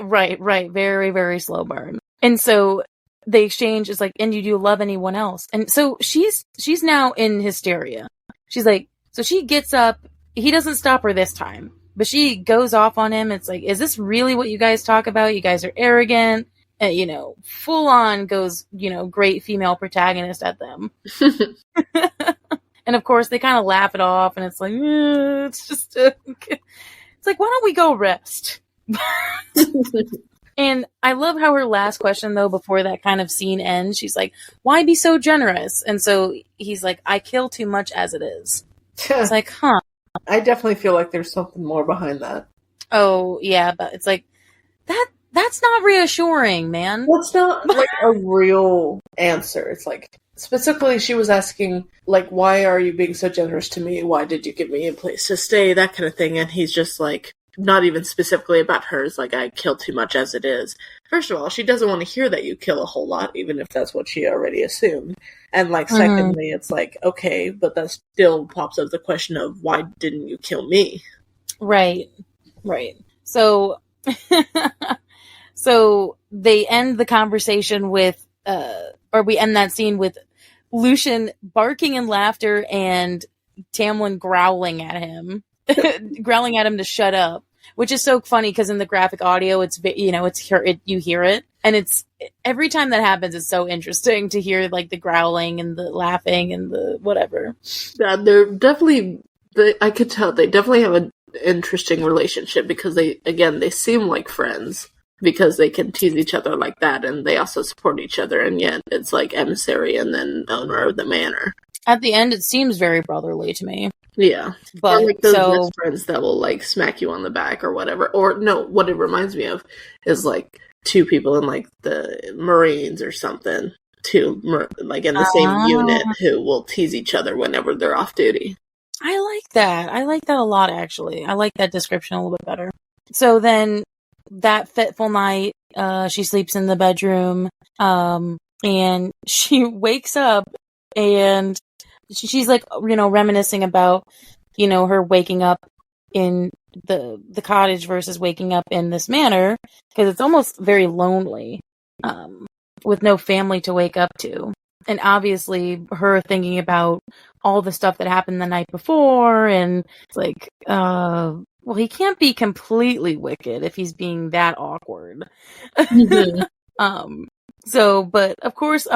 Right. Very, very slow burn. And so they exchange, it's like, and you do love anyone else? And so she's now in hysteria. She's like, so she gets up, he doesn't stop her this time, but she goes off on him. It's like, is this really what you guys talk about? You guys are arrogant. full on goes, great female protagonist at them. And of course they kind of laugh it off, and it's like, it's just, it's like, why don't we go rest? And I love how her last question, though, before that kind of scene ends, she's like, why be so generous? And so he's like, I kill too much as it is. It's like, huh. I definitely feel like there's something more behind that. Oh, yeah, but it's like, that's not reassuring, man. That's not like a real answer. It's like, specifically, she was asking, like, why are you being so generous to me? Why did you give me a place to stay? That kind of thing. And he's just like, not even specifically about hers, like, I kill too much as it is. First of all, she doesn't want to hear that you kill a whole lot, even if that's what she already assumed. And, like, secondly, it's like, okay, but that still pops up the question of, why didn't you kill me? Right. So, so they end the conversation with, or we end that scene with Lucien barking in laughter and Tamlin growling at him to shut up, which is so funny because in the graphic audio, it's you hear it, and it's every time that happens, it's so interesting to hear like the growling and the laughing and the whatever. Yeah, they're definitely. I could tell they definitely have an interesting relationship because they seem like friends because they can tease each other like that, and they also support each other, and yet it's like emissary and then owner of the manor. At the end, it seems very brotherly to me. Yeah. But or like those best friends that will like smack you on the back or whatever. Or no, what it reminds me of is like two people in like the Marines or something, like in the same unit who will tease each other whenever they're off duty. I like that. I like that a lot, actually. I like that description a little bit better. So then that fateful night, she sleeps in the bedroom, and she wakes up and she's like, reminiscing about, her waking up in the cottage versus waking up in this manor, because it's almost very lonely, with no family to wake up to. And obviously her thinking about all the stuff that happened the night before, and it's like, well, he can't be completely wicked if he's being that awkward. Mm-hmm. But of course,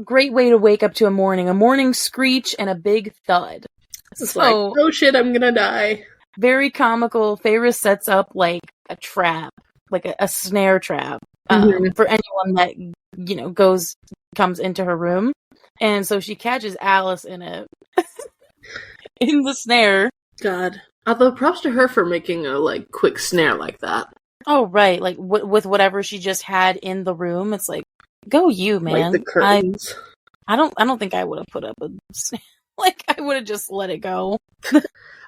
great way to wake up to a morning screech and a big thud. It's like, oh shit, I'm gonna die. Very comical. Feyre sets up like a trap, like a snare trap, for anyone that, comes into her room. And so she catches Alice in it, in the snare. God. Although props to her for making a like quick snare like that. Oh, right. Like with whatever she just had in the room. It's like, go you, man. Like the curtains. I don't think I would have put up a snare. Like, I would have just let it go.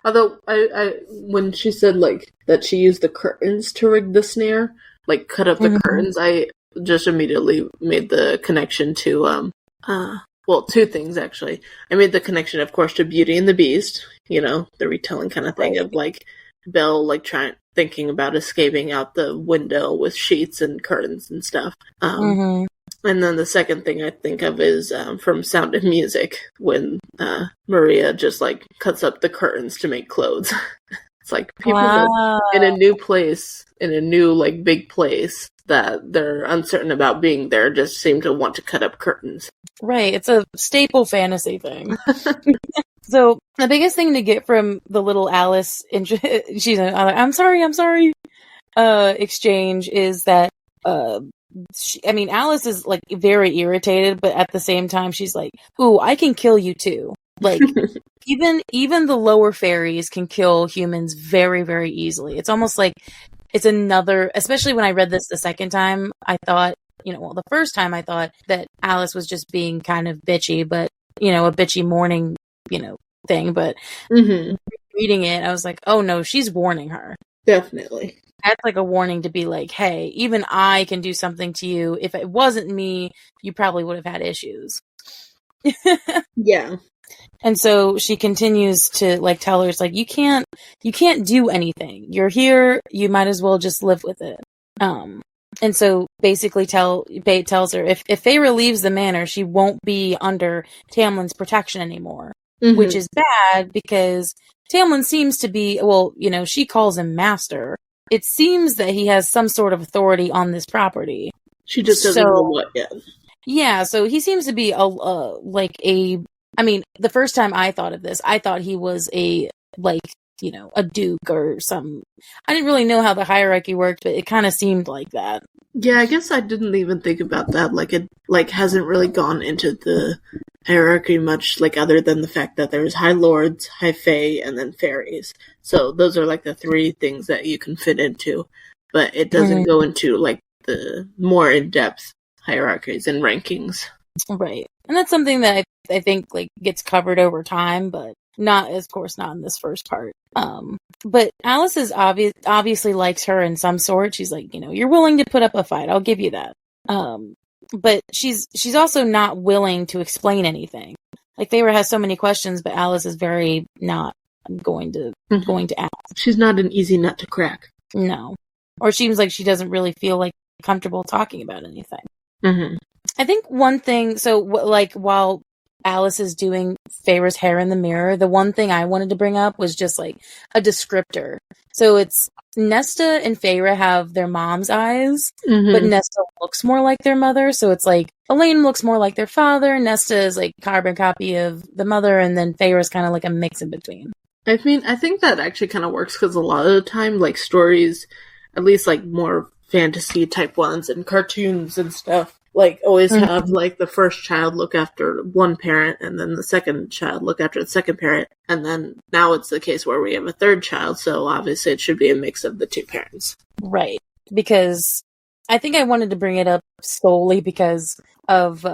Although, I when she said, like, that she used the curtains to rig the snare, like, cut up the curtains, I just immediately made the connection to, two things, actually. I made the connection, of course, to Beauty and the Beast, the retelling kind of thing of, like, Belle, like, thinking about escaping out the window with sheets and curtains and stuff. And then the second thing I think of is from Sound of Music, when Maria just, like, cuts up the curtains to make clothes. It's like people in a new place, in a new, like, big place that they're uncertain about being there just seem to want to cut up curtains. Right, it's a staple fantasy thing. So, the biggest thing to get from the little Alice, she's I'm sorry, exchange is that, Alice is, like, very irritated, but at the same time, she's like, ooh, I can kill you too. Like, even the lower fairies can kill humans very, very easily. It's almost like it's another, especially when I read this the second time, I thought, the first time I thought that Alice was just being kind of bitchy, but, a bitchy morning, thing, but reading it, I was like, oh no, she's warning her. Definitely. That's like a warning to be like, hey, even I can do something to you. If it wasn't me, you probably would have had issues. Yeah. And so she continues to like tell her, it's like, you can't do anything. You're here. You might as well just live with it. And so basically Bate tells her if Feyre leaves the manor, she won't be under Tamlin's protection anymore, which is bad because Tamlin seems to be, she calls him master. It seems that he has some sort of authority on this property. She just doesn't know what yet. Yeah, so he seems to be I mean, the first time I thought of this, I thought he was a duke or some. I didn't really know how the hierarchy worked, but it kind of seemed like that. Yeah, I guess I didn't even think about that. Like, it hasn't really gone into the hierarchy much, like, other than the fact that there's High Lords, High Fae, and then Fairies. So those are, like, the three things that you can fit into. But it doesn't go into, like, the more in-depth hierarchies and rankings. Right. And that's something that I think, like, gets covered over time, but not, of course, not in this first part. But Alice is obviously likes her in some sort. She's like, you're willing to put up a fight. I'll give you that. But she's also not willing to explain anything. Like, Feyre has so many questions, but Alice is very not going to ask. She's not an easy nut to crack. No. Or it seems like she doesn't really feel like comfortable talking about anything. Mm-hmm. I think one thing, while Alice is doing Feyre's hair in the mirror, the one thing I wanted to bring up was just like a descriptor. So it's Nesta and Feyre have their mom's eyes, but Nesta looks more like their mother. So it's like Elaine looks more like their father, Nesta is like carbon copy of the mother, and then Feyre is kind of like a mix in between. I mean, I think that actually kind of works because a lot of the time, like, stories, at least like more fantasy type ones and cartoons and stuff, like, always have, like, the first child look after one parent, and then the second child look after the second parent, and then now it's the case where we have a third child, so obviously it should be a mix of the two parents. Right. Because I think I wanted to bring it up solely because of,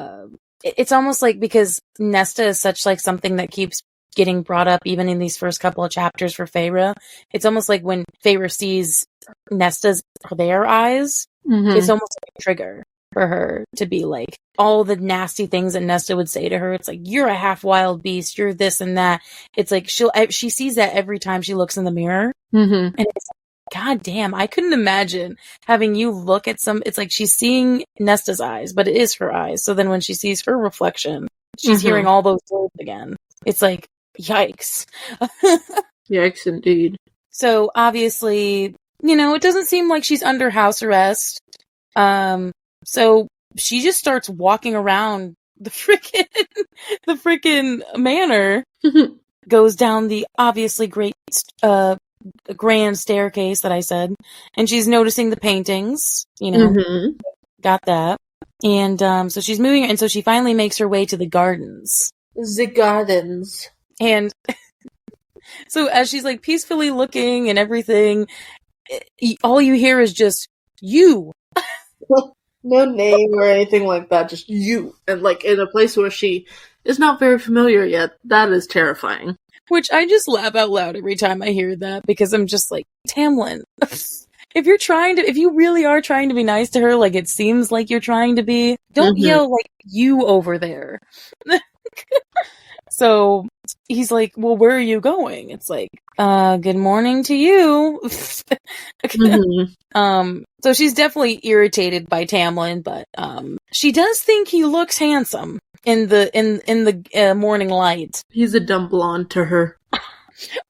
it's almost like because Nesta is such, like, something that keeps getting brought up even in these first couple of chapters for Feyre. It's almost like when Feyre sees their eyes, it's almost like a trigger for her to be like all the nasty things that Nesta would say to her. It's like, you're a half wild beast, you're this and that. It's like she sees that every time she looks in the mirror, and it's like, God damn, I couldn't imagine having you look at it's like she's seeing Nesta's eyes, but it is her eyes. So then when she sees her reflection, she's hearing all those words again. It's like, yikes. Yikes indeed. So obviously, it doesn't seem like she's under house arrest. So she just starts walking around the frickin' manor, goes down the obviously great, grand staircase that I said, and she's noticing the paintings, got that. And, so she's moving, and so she finally makes her way to the gardens. The gardens. And so as she's like peacefully looking and everything, all you hear is just, you. No name or anything like that, just you. And like in a place where she is not very familiar yet, that is terrifying. Which I just laugh out loud every time I hear that, because I'm just like, Tamlin, if you really are trying to be nice to her, like it seems like you're trying to be, don't yell like you over there. So he's like, well, where are you going? It's like, good morning to you. So she's definitely irritated by Tamlin, but she does think he looks handsome in the morning light. He's a dumb blonde to her.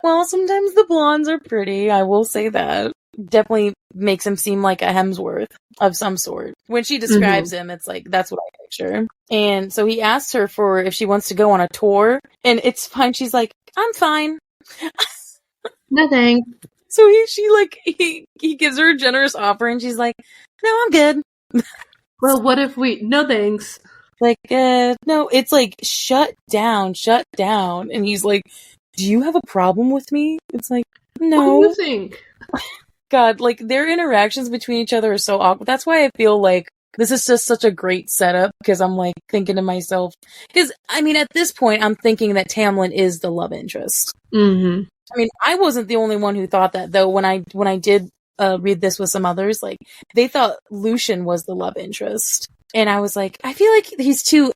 Well, sometimes the blondes are pretty, I will say that. Definitely makes him seem like a Hemsworth of some sort. When she describes him, it's like, that's what I picture. And so he asks her for if she wants to go on a tour, and it's fine. She's like, I'm fine. No thanks. So he gives her a generous offer, and she's like, no, I'm good. Well, what if no thanks. Like, no, it's like, shut down. And he's like, do you have a problem with me? It's like, no. What do you think? God, like, their interactions between each other are so awkward. That's why I feel like this is just such a great setup, because I'm, like, thinking to myself... Because, I mean, at this point, I'm thinking that Tamlin is the love interest. Mm-hmm. I mean, I wasn't the only one who thought that, though, when I did read this with some others. Like, they thought Lucian was the love interest. And I was like, I feel like there's too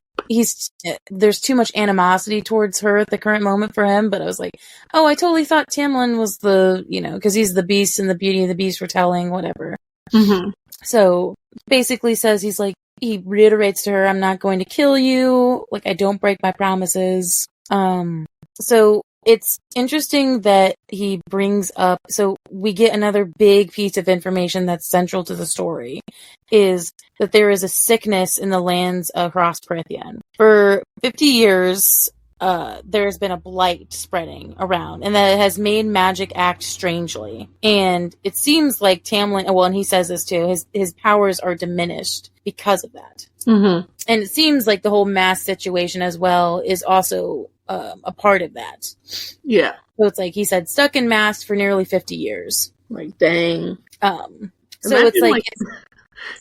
much animosity towards her at the current moment for him. But I was like, oh, I totally thought Tamlin was because he's the beast and the Beauty and the Beast retelling, whatever. Mm-hmm. So basically says he reiterates to her, I'm not going to kill you. Like, I don't break my promises. So it's interesting that he brings up, so we get another big piece of information that's central to the story, is that there is a sickness in the lands across Prithian. For 50 years, there's been a blight spreading around, and that it has made magic act strangely. And it seems like Tamlin, well, and he says this too, his powers are diminished because of that. Mm-hmm. And it seems like the whole mass situation as well is also a part of that. Yeah. So it's like he said, stuck in mass for nearly 50 years. Like, dang. So Imagine, it's like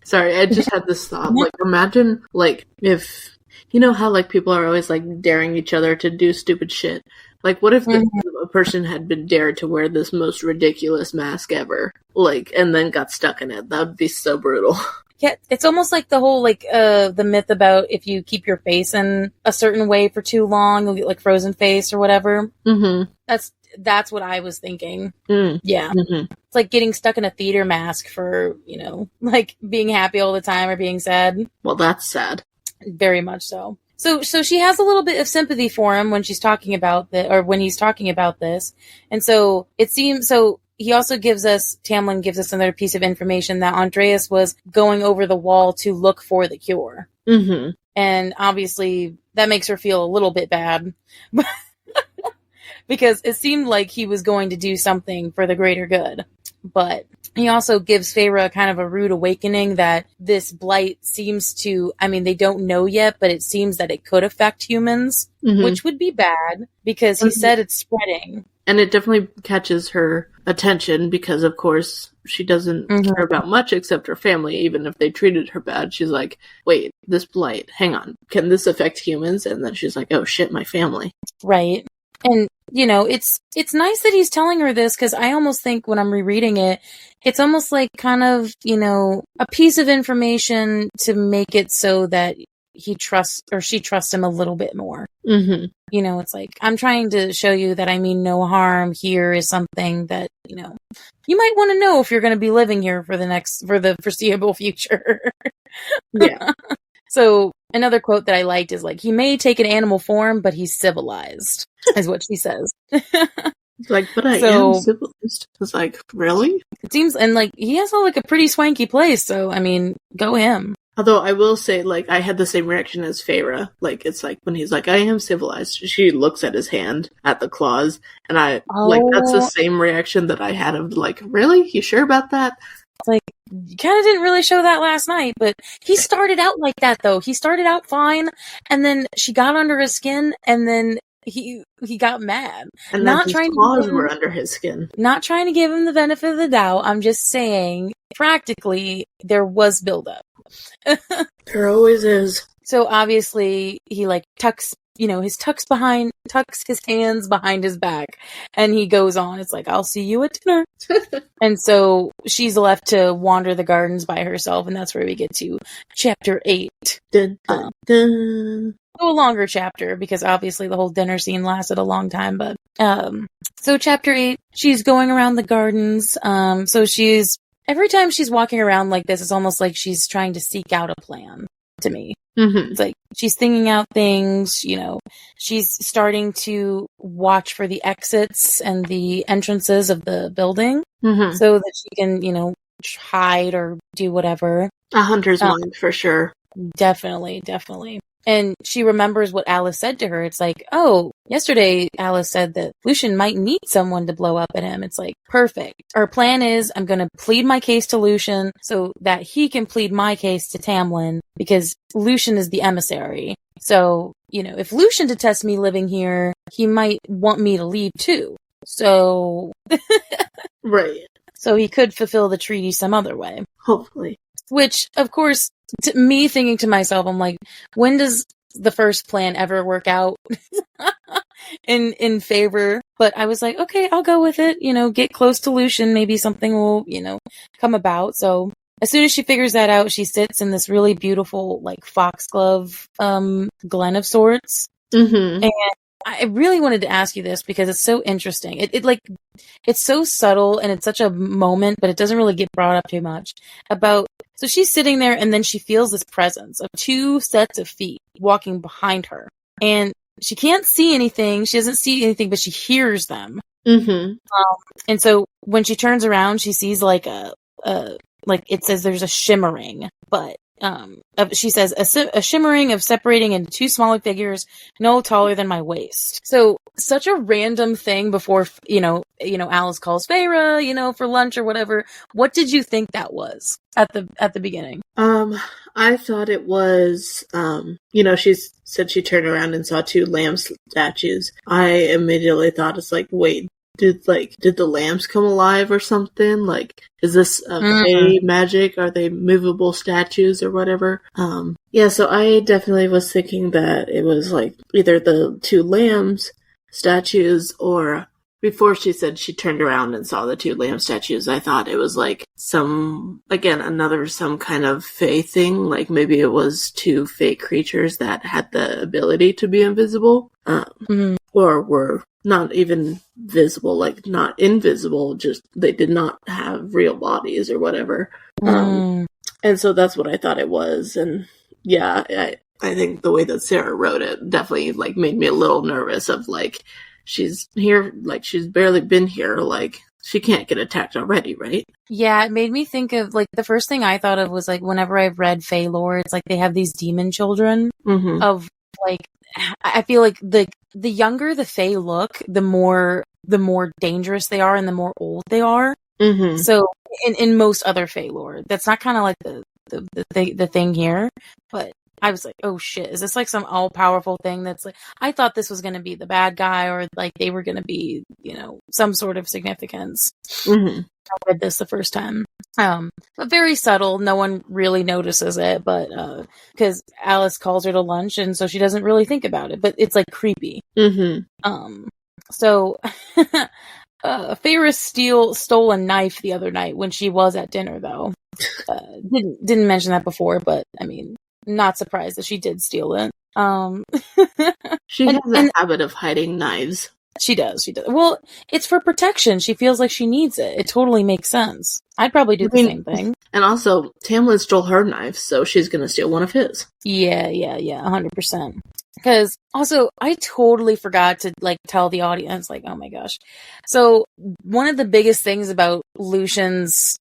sorry, I just had this thought. Like, imagine, like, if, you know how, like, people are always, like, daring each other to do stupid shit? Like, what if a person had been dared to wear this most ridiculous mask ever? Like, and then got stuck in it? That would be so brutal. Yeah, it's almost like the whole, like, the myth about if you keep your face in a certain way for too long, you'll get, like, frozen face or whatever. Mm-hmm. That's what I was thinking. Mm. Yeah. Mm-hmm. It's like getting stuck in a theater mask for, like, being happy all the time or being sad. Well, that's sad. Very much so. So she has a little bit of sympathy for him when she's talking about when he's talking about this. And so it seems, he also Tamlin gives us another piece of information that Andreas was going over the wall to look for the cure. Mm-hmm. And obviously that makes her feel a little bit bad because it seemed like he was going to do something for the greater good. But he also gives Feyre kind of a rude awakening that this blight seems to, I mean, they don't know yet, but it seems that it could affect humans, which would be bad because he said it's spreading. And it definitely catches her attention because, of course, she doesn't care about much except her family. Even if they treated her bad, she's like, wait, this blight, hang on, can this affect humans? And then she's like, oh shit, my family. Right. And, it's nice that he's telling her this because I almost think when I'm rereading it, it's almost like kind of, a piece of information to make it so that he trusts or she trusts him a little bit more. Mm-hmm. It's like, I'm trying to show you that I mean no harm. Here is something that, you might want to know if you're going to be living here for the foreseeable future. Yeah. So another quote that I liked is like, he may take an animal form, but he's civilized, is what she says. It's like, but I am civilized. It's like, really? It seems, and like, he has a pretty swanky place, so, I mean, go him. Although I will say, like, I had the same reaction as Feyre. Like, it's like, when he's like, I am civilized, she looks at his hand, at the claws, and that's the same reaction that I had of, like, really? You sure about that? It's like, you kind of didn't really show that last night, but he started out like that, though. He started out fine, and then she got under his skin, and then he got mad. And not his claws were under his skin. Not trying to give him the benefit of the doubt. I'm just saying, practically, there was buildup. There always is. So obviously, he tucks his hands behind his back, and he goes on. It's like, I'll see you at dinner. And so she's left to wander the gardens by herself, and that's where we get to chapter 8. Dun, dun, dun. A longer chapter because obviously the whole dinner scene lasted a long time, but so chapter 8, she's going around the gardens. So every time she's walking around like this, it's almost like she's trying to seek out a plan to me. Mm-hmm. It's like she's thinking out things, she's starting to watch for the exits and the entrances of the building so that she can, hide or do whatever. A hunter's mind for sure. Definitely. And she remembers what Alice said to her. It's like, oh, yesterday Alice said that Lucian might need someone to blow up at him. It's like, perfect. Our plan is I'm going to plead my case to Lucian so that he can plead my case to Tamlin because Lucian is the emissary. So, if Lucian detests me living here, he might want me to leave too. So... Right. So he could fulfill the treaty some other way. Hopefully. Which, of course, me thinking to myself, I'm like, when does the first plan ever work out in favor? But I was like, okay, I'll go with it. Get close to Lucian. Maybe something will, come about. So as soon as she figures that out, she sits in this really beautiful, foxglove, glen of sorts. Mm-hmm. And I really wanted to ask you this because it's so interesting. It's so subtle and it's such a moment, but it doesn't really get brought up too much so she's sitting there and then she feels this presence of 2 sets of feet walking behind her. And she can't see anything. She doesn't see anything, but she hears them. Mm-hmm. And so when she turns around, she sees like like it says there's a shimmering, but she says a shimmering of separating into two smaller figures no taller than my waist. So such a random thing before Alice calls Feyre, for lunch or whatever. What did you think that was at the beginning? I thought it was she said she turned around and saw two lamb statues. I immediately thought, it's like, wait, did the lambs come alive or something? Like, is this fae magic? Are they movable statues or whatever? So I definitely was thinking that it was like either the two lambs statues, or before she said she turned around and saw the two lamb statues, I thought it was like some kind of fae thing. Like maybe it was two fae creatures that had the ability to be invisible, or were not even visible, like not invisible, just they did not have real bodies or whatever. And so that's what I thought it was. And yeah, I think the way that Sarah wrote it definitely like made me a little nervous of like, she's here, like she's barely been here, like she can't get attacked already, right? Yeah, it made me think of like the first thing I thought of was like whenever I've read fae lore, it's like they have these demon children of like, I feel like the younger the fae look, the more dangerous they are and the more old they are. So in most other fae lore, that's not kind of like the thing here, but I was like, oh shit, is this like some all powerful thing that's like, I thought this was going to be the bad guy, or like they were going to be, some sort of significance. I read this the first time. But very subtle. No one really notices it, but, cause Alice calls her to lunch and so she doesn't really think about it, but it's like creepy. So, Feyre stole a knife the other night when she was at dinner though. Didn't mention that before, but I mean, not surprised that she did steal it. She has a habit of hiding knives. She does. Well, it's for protection. She feels like she needs it. It totally makes sense. I'd probably do the same thing. And also, Tamlin stole her knife, so she's gonna steal one of his. Yeah, 100%. Because also, I totally forgot to like tell the audience, like, oh my gosh. So one of the biggest things about Lucian's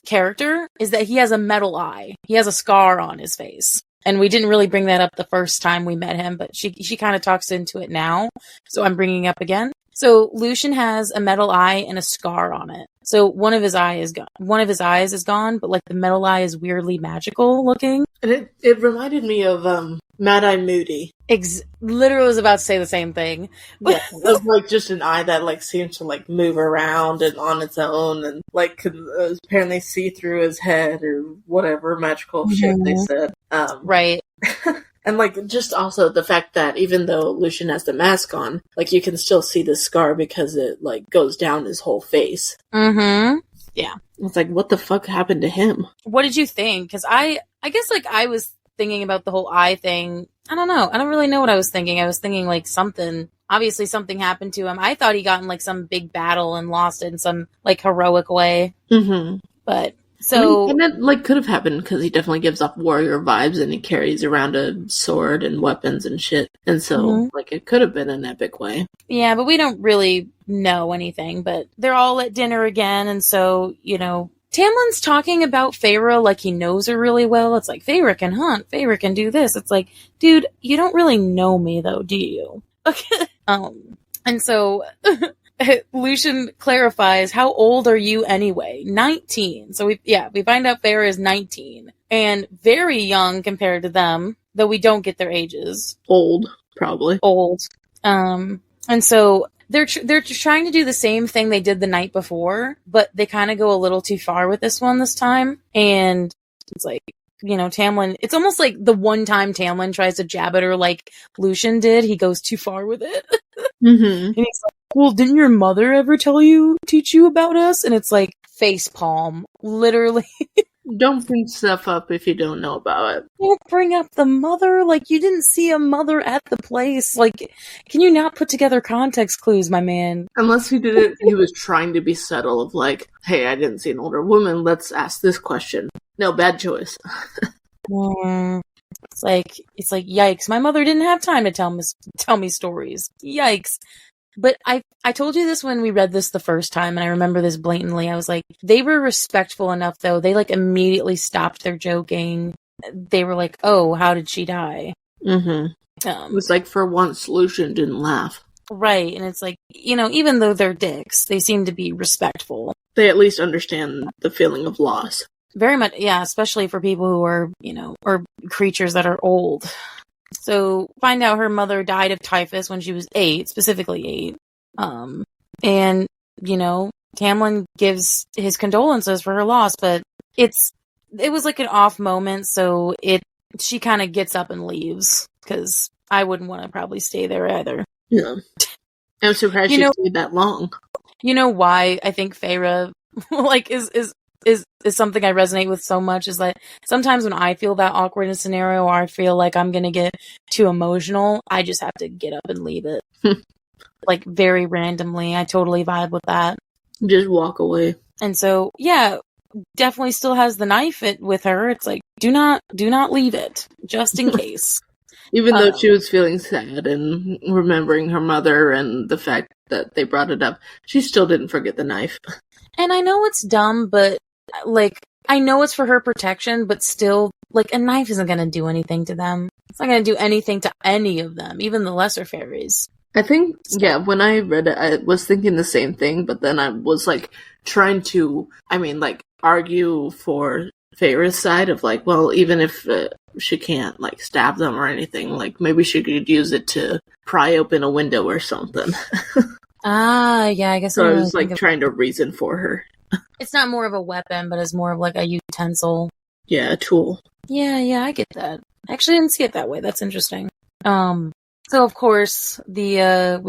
character is that he has a metal eye. He has a scar on his face. And we didn't really bring that up the first time we met him, but she kind of talks into it now. So I'm bringing it up again. So Lucian has a metal eye and a scar on it. So one of his eyes is gone, but like the metal eye is weirdly magical looking. And it reminded me of Mad Eye Moody. Literally was about to say the same thing. Yeah, it was like just an eye that like seems to like move around and on its own, and like could apparently see through his head or whatever magical shit they said. Right. And like just also the fact that even though Lucian has the mask on, like you can still see the scar because it like goes down his whole face. Yeah. It's like, what the fuck happened to him? What did you think? Because I guess like I was thinking about the whole eye thing. I don't know. I don't really know what I was thinking. I was thinking like obviously something happened to him. I thought he got in like some big battle and lost it in some like heroic way. But so. And that like could have happened because he definitely gives off warrior vibes and he carries around a sword and weapons and shit. And so like it could have been an epic way. Yeah, but we don't really know anything. But they're all at dinner again. And so, Tamlin's talking about Feyre like he knows her really well. It's like, Feyre can hunt. Feyre can do this. It's like, dude, you don't really know me though, do you? Okay. And so Lucian clarifies, how old are you anyway? 19. So we find out Feyre is 19 and very young compared to them, though we don't get their ages. Old, probably. Old. And so they're trying to do the same thing they did the night before, but they kind of go a little too far with this time. And it's like, Tamlin, it's almost like the one time Tamlin tries to jab at her like Lucian did, he goes too far with it. And he's like, well, didn't your mother ever teach you about us? And it's like, face palm, literally. Don't bring stuff up if you don't know about it. Don't bring up the mother. Like, you didn't see a mother at the place. Like, can you not put together context clues, my man? Unless he did it, he was trying to be subtle of like, hey, I didn't see an older woman. Let's ask this question. No, bad choice. It's like, yikes, my mother didn't have time to tell me stories. Yikes. But I told you this when we read this the first time, and I remember this blatantly. I was like, they were respectful enough, though. They, like, immediately stopped their joking. They were like, oh, how did she die? Mm-hmm. It was like, for once, Lucian didn't laugh. Right, and it's like, even though they're dicks, they seem to be respectful. They at least understand the feeling of loss. Very much, yeah, especially for people who are, or creatures that are old. So, find out her mother died of typhus when she was 8, specifically 8. And, Tamlin gives his condolences for her loss, but it was like an off moment, so she kind of gets up and leaves, because I wouldn't want to probably stay there either. Yeah. I'm surprised she stayed that long. You know why I think Feyre, like, is something I resonate with so much, is that sometimes when I feel that awkward in a scenario, or I feel like I'm gonna get too emotional, I just have to get up and leave it. Like, very randomly. I totally vibe with that. Just walk away. And so, yeah, definitely still has the knife with her. It's like, do not leave it, just in case. Even though she was feeling sad and remembering her mother and the fact that they brought it up, she still didn't forget the knife. And I know it's dumb, but, like, I know it's for her protection, but still, like, a knife isn't going to do anything to them. It's not going to do anything to any of them, even the lesser fairies. I think, yeah, when I read it, I was thinking the same thing, but then I was, like, trying to, argue for Feyre's side of, like, well, even if she can't, like, stab them or anything, like, maybe she could use it to pry open a window or something. Yeah, I guess so I was, like, trying to reason for her. It's not more of a weapon, but it's more of, like, a utensil. Yeah, a tool. Yeah, I get that. I actually didn't see it that way. That's interesting. So, of course, we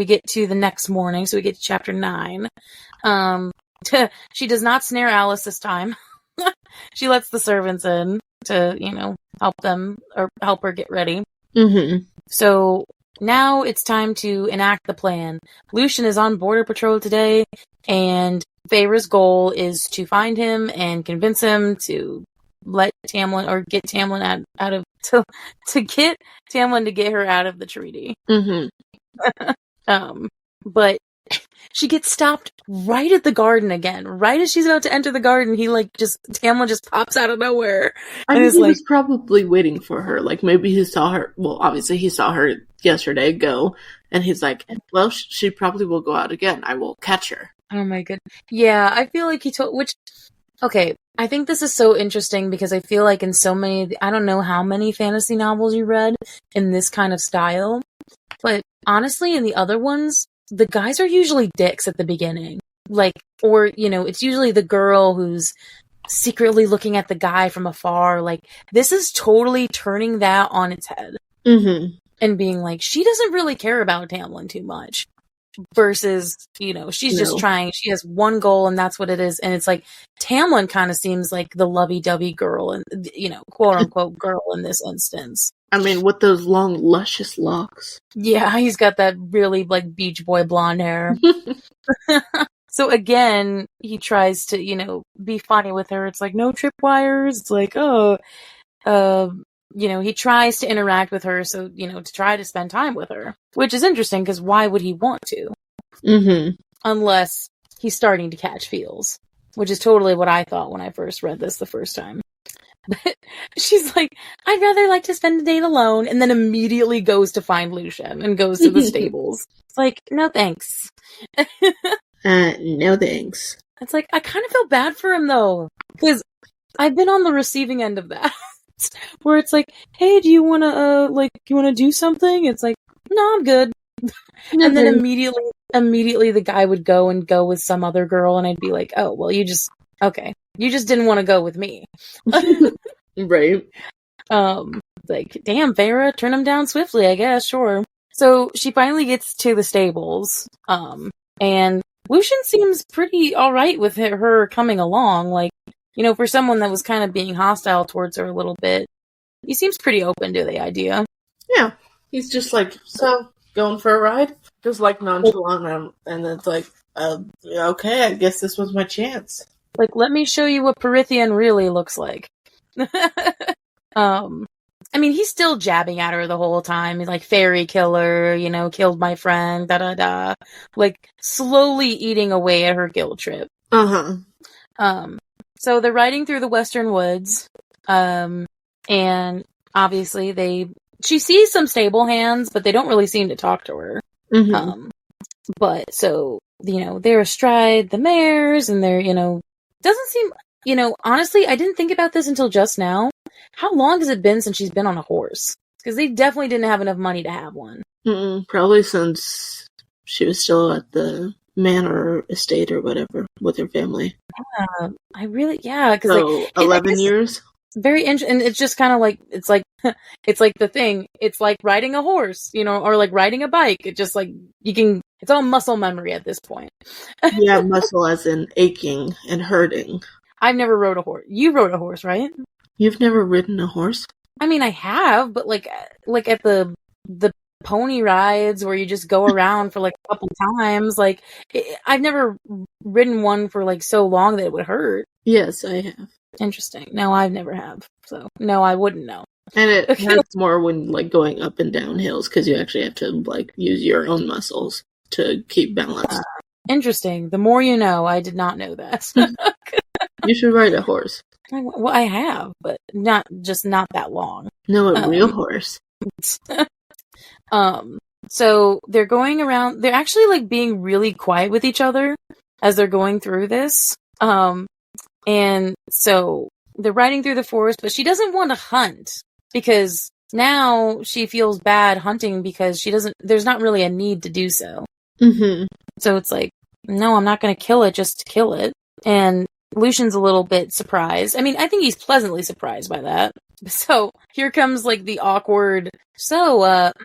get to the next morning, so we get to chapter 9. She does not snare Alice this time. She lets the servants in to, help them, or help her get ready. Mm-hmm. So, now it's time to enact the plan. Lucian is on border patrol today, and Feyre's goal is to find him and convince him to let Tamlin, or get Tamlin out of, to get Tamlin to get her out of the treaty. Mm-hmm. But she gets stopped right at the garden again. Right as she's about to enter the garden, Tamlin just pops out of nowhere. I mean, he was probably waiting for her. Like, maybe he saw her, well, obviously he saw her yesterday go, and he's like, well, she probably will go out again. I will catch her. Oh my goodness. Yeah, I feel like okay, I think this is so interesting because I feel like in so many, I don't know how many fantasy novels you read in this kind of style, but honestly, in the other ones, the guys are usually dicks at the beginning. Like, or, it's usually the girl who's secretly looking at the guy from afar. Like, this is totally turning that on its head. Mm-hmm. And being like, she doesn't really care about Tamlin too much. Versus, she's just trying, she has one goal and that's what it is. And it's like, Tamlin kind of seems like the lovey-dovey girl and, quote unquote girl in this instance. I mean, with those long, luscious locks. Yeah, he's got that really, like, Beach Boy blonde hair. So again, he tries to, be funny with her. It's like, no tripwires. It's like, he tries to interact with her, so, to try to spend time with her. Which is interesting, because why would he want to? Mm-hmm. Unless he's starting to catch feels. Which is totally what I thought when I first read this the first time. But she's like, I'd rather like to spend the date alone, and then immediately goes to find Lucian, and goes to the stables. It's like, no thanks. No thanks. It's like, I kind of feel bad for him, though. Because I've been on the receiving end of that. Where it's like, hey, do you want to, do something? It's like, no, I'm good. And then immediately the guy would go with some other girl, and I'd be like, oh, well, you just didn't want to go with me. Right. Like, damn, Feyre, turn him down swiftly, I guess, sure. So she finally gets to the stables, and Lucian seems pretty alright with her coming along, like, for someone that was kind of being hostile towards her a little bit, he seems pretty open to the idea. Yeah. He's just like, so, going for a ride? Just like nonchalant, and it's like, okay, I guess this was my chance. Like, let me show you what Perithian really looks like. I mean, he's still jabbing at her the whole time. He's like, faerie killer, killed my friend, da-da-da. Like, slowly eating away at her guilt trip. So they're riding through the western woods, and obviously she sees some stable hands, but they don't really seem to talk to her. But so, they're astride the mares, and they're, doesn't seem, honestly, I didn't think about this until just now. How long has it been since she's been on a horse? Because they definitely didn't have enough money to have one. Probably since she was still at the manor estate or whatever with her family. Yeah, because so 11 years. Very interesting, and it's just kind of like it's like the thing. It's like riding a horse, or like riding a bike. It just like it's all muscle memory at this point. Yeah, muscle as in aching and hurting. I've never rode a horse. You rode a horse, right? You've never ridden a horse? I mean, I have, but like at the pony rides where you just go around for like a couple times. Like, I've never ridden one for like so long that it would hurt. Yes, I have. Interesting. No, I've never have. So, no, I wouldn't know. And it hurts more when like going up and down hills because you actually have to like use your own muscles to keep balance. Interesting. The more you know. I did not know that. You should ride a horse. Well, I have, but not that long. No, a real horse. So they're going around. They're actually like being really quiet with each other as they're going through this. And so they're riding through the forest, but she doesn't want to hunt because now she feels bad hunting because there's not really a need to do so. So it's like, no, I'm not going to kill it just to kill it. And Lucian's a little bit surprised. I mean, I think he's pleasantly surprised by that. So here comes like the awkward,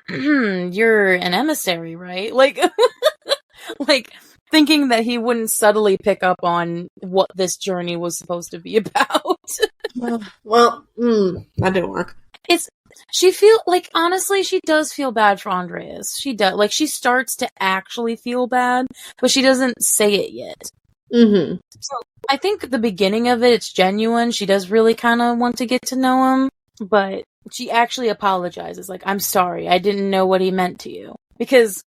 you're an emissary, right? Like, like thinking that he wouldn't subtly pick up on what this journey was supposed to be about. That didn't work. Honestly, she does feel bad for Andreas. She does. Like, she starts to actually feel bad, but she doesn't say it yet. So I think at the beginning of it's genuine. She does really kind of want to get to know him, but she actually apologizes. Like, I'm sorry. I didn't know what he meant to you. Because,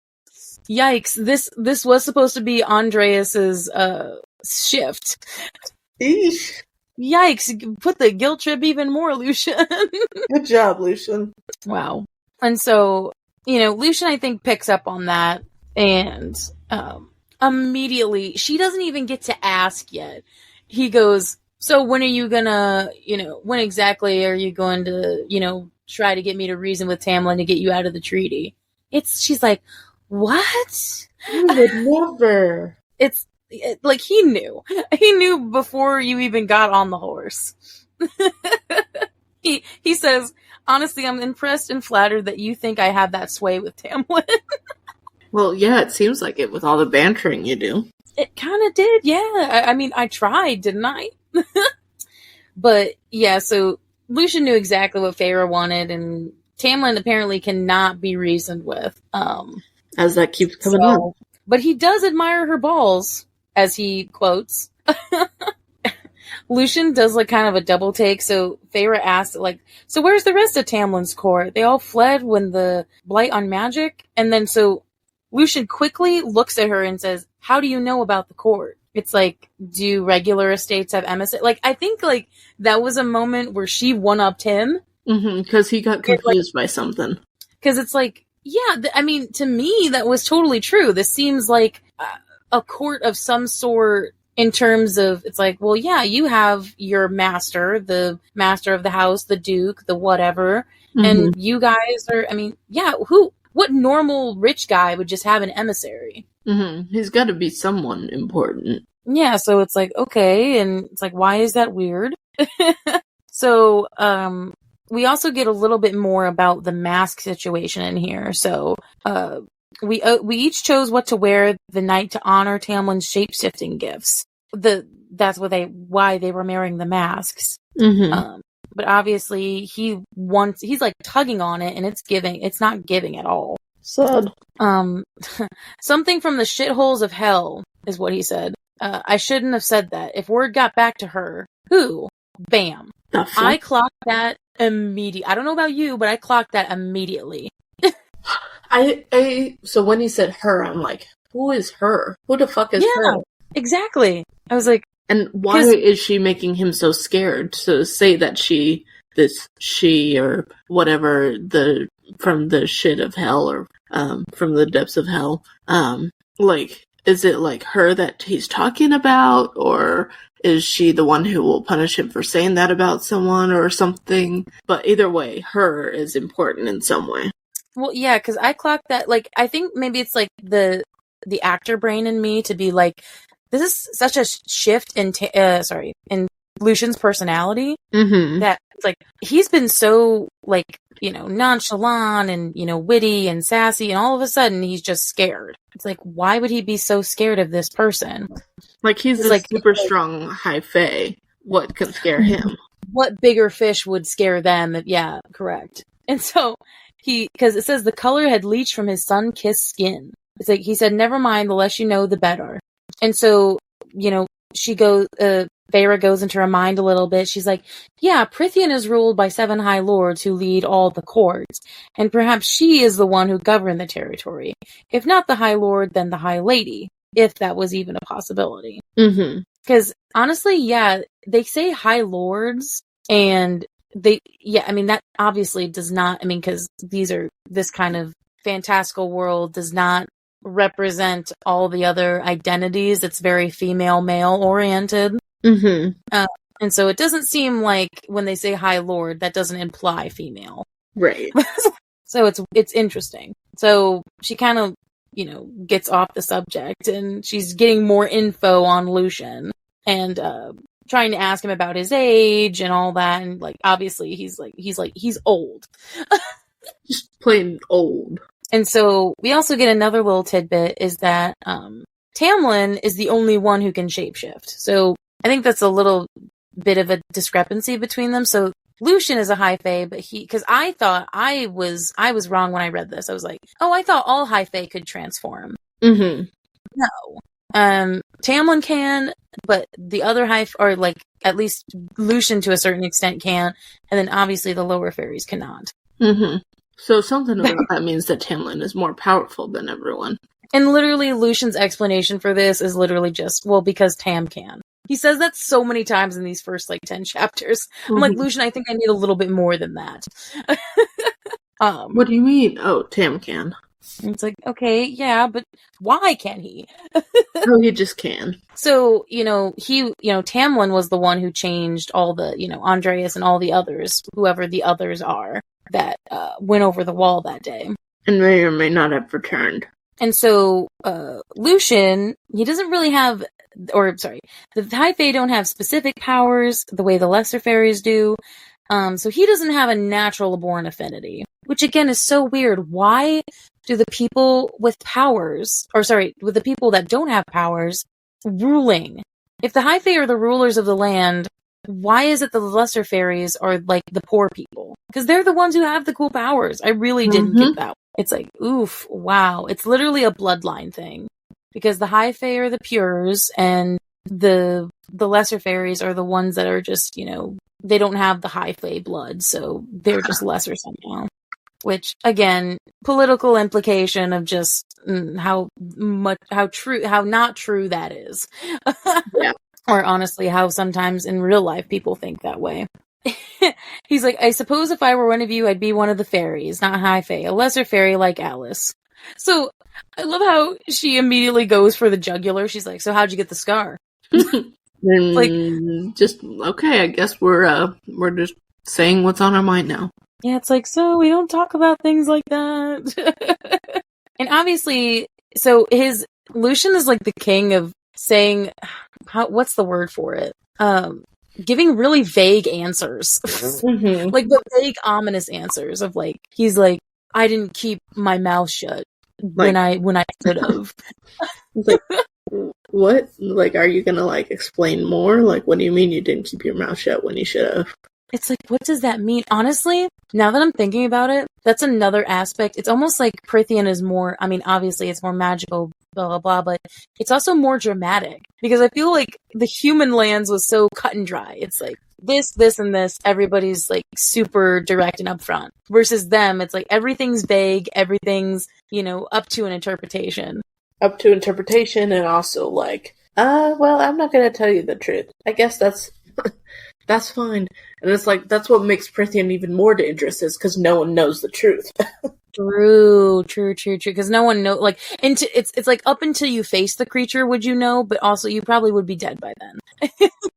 yikes, this was supposed to be Andreas's, shift. Eesh. Yikes, put the guilt trip even more, Lucian. Good job, Lucian. Wow. And so, Lucian, I think, picks up on that, and immediately, she doesn't even get to ask yet. He goes, so when are you gonna, when exactly are you going to, try to get me to reason with Tamlin to get you out of the treaty? She's like, what? You would never. Like, he knew before you even got on the horse. He says, honestly, I'm impressed and flattered that you think I have that sway with Tamlin. Well, yeah, it seems like it with all the bantering you do. It kind of did, yeah. I mean, I tried, didn't I? But, yeah, so Lucian knew exactly what Feyre wanted, and Tamlin apparently cannot be reasoned with. As that keeps coming up. But he does admire her balls, as he quotes. Lucian does like kind of a double take, so Feyre asks, like, so where's the rest of Tamlin's court? They all fled when the blight on magic? And then so Lucian quickly looks at her and says, how do you know about the court? It's like, do regular estates have emissaries? Like, I think like that was a moment where she one-upped him. Because he got confused by something. Because it's like, yeah, I mean, to me, that was totally true. This seems like a court of some sort in terms of, it's like, well, yeah, you have your master, the master of the house, the duke, the whatever, and you guys are, I mean, yeah, what normal rich guy would just have an emissary? He's got to be someone important. Yeah, so it's like, okay, and it's like, why is that weird? So, we also get a little bit more about the mask situation in here. So, we each chose what to wear the night to honor Tamlin's shape-shifting gifts. That's why they were wearing the masks. But obviously he's like tugging on it, and it's not giving at all. Sad. Something from the shitholes of hell is what he said. I shouldn't have said that. If word got back to her, who? Bam. I clocked that immediately. I don't know about you, but I clocked that immediately. So when he said her, I'm like, who is her? Who the fuck is her? Exactly. I was like, and why is she making him so scared to say that she or whatever from the shit of hell or from the depths of hell? Like, is it like her that he's talking about, or is she the one who will punish him for saying that about someone or something? But either way, her is important in some way. Well, yeah, because I clocked that. Like, I think maybe it's like the actor brain in me to be like, this is such a shift in Lucian's personality that it's like he's been so like, you know, nonchalant and, you know, witty and sassy, and all of a sudden he's just scared. It's like, why would he be so scared of this person? Like, he's a super strong high fae. What can scare him? What bigger fish would scare them? Yeah, correct. And so because it says the color had leached from his sun-kissed skin. It's like, he said, never mind, the less you know, the better. And so, you know, Feyre goes into her mind a little bit. She's like, yeah, Prythian is ruled by 7 high lords who lead all the courts, and perhaps she is the one who governed the territory. If not the high lord, then the high lady, if that was even a possibility. Because honestly, yeah, they say high lords, and that obviously does not, because this kind of fantastical world does not represent all the other identities. It's very female, male oriented. And so it doesn't seem like when they say high lord, that doesn't imply female. Right. So it's interesting. So she kind of, you know, gets off the subject, and she's getting more info on Lucian and trying to ask him about his age and all that. And like, obviously he's old. Just plain old. And so we also get another little tidbit is that Tamlin is the only one who can shapeshift. So I think that's a little bit of a discrepancy between them. So Lucian is a high fae, but because I thought I was wrong when I read this. I was like, oh, I thought all high fae could transform. No. Tamlin can, but the other or like at least Lucian to a certain extent can, and then obviously the lower fairies cannot. So something about that means that Tamlin is more powerful than everyone. And literally Lucian's explanation for this is literally just, well, because Tam can. He says that so many times in these first like 10 chapters. I'm like, Lucian, I think I need a little bit more than that. What do you mean? Oh, Tam can. It's like, okay, yeah, but why can he? Oh, he just can. So, Tamlin was the one who changed all the, Andreas and all the others, whoever the others are, that went over the wall that day. And may or may not have returned. And so, Lucian, he doesn't really have, the High Fae don't have specific powers the way the Lesser Fairies do. So he doesn't have a natural born affinity, which again is so weird. Why do the people with powers, with the people that don't have powers, ruling? If the High Fae are the rulers of the land, why is it the Lesser Fairies are like the poor people? Because they're the ones who have the cool powers. I really didn't get that. It's like, oof, wow. It's literally a bloodline thing. Because the High Fae are the pures, and the Lesser Fairies are the ones that are just, they don't have the High Fae blood, so they're just lesser somehow. Which, again, political implication of just how not true that is. Yeah. Or honestly, how sometimes in real life people think that way. He's like, I suppose if I were one of you, I'd be one of the fairies, not High Fae, a lesser fairy like Alice. So, I love how she immediately goes for the jugular. She's like, so how'd you get the scar? Like, just, okay, I guess we're just saying what's on our mind now. Yeah, it's like, so we don't talk about things like that. And obviously, so Lucian is like the king of saying, what's the word for it? Giving really vague answers. Like the vague, ominous answers of like, he's like, I didn't keep my mouth shut when I should have. Like, what? Like, are you gonna like explain more? Like, what do you mean you didn't keep your mouth shut when you should have? It's like, what does that mean? Honestly, now that I'm thinking about it, that's another aspect. It's almost like Prythian is more, obviously it's more magical blah, blah, blah, but it's also more dramatic because I feel like the human lands was so cut and dry. It's like this, and this. Everybody's like super direct and upfront versus them. It's like everything's vague. Everything's, up to an interpretation. Up to interpretation and also like, well, I'm not going to tell you the truth. I guess that's fine. And it's like, that's what makes Prithian even more dangerous is because no one knows the truth. True. Because no one knows, like, it's like up until you face the creature, would you know? But also, you probably would be dead by then.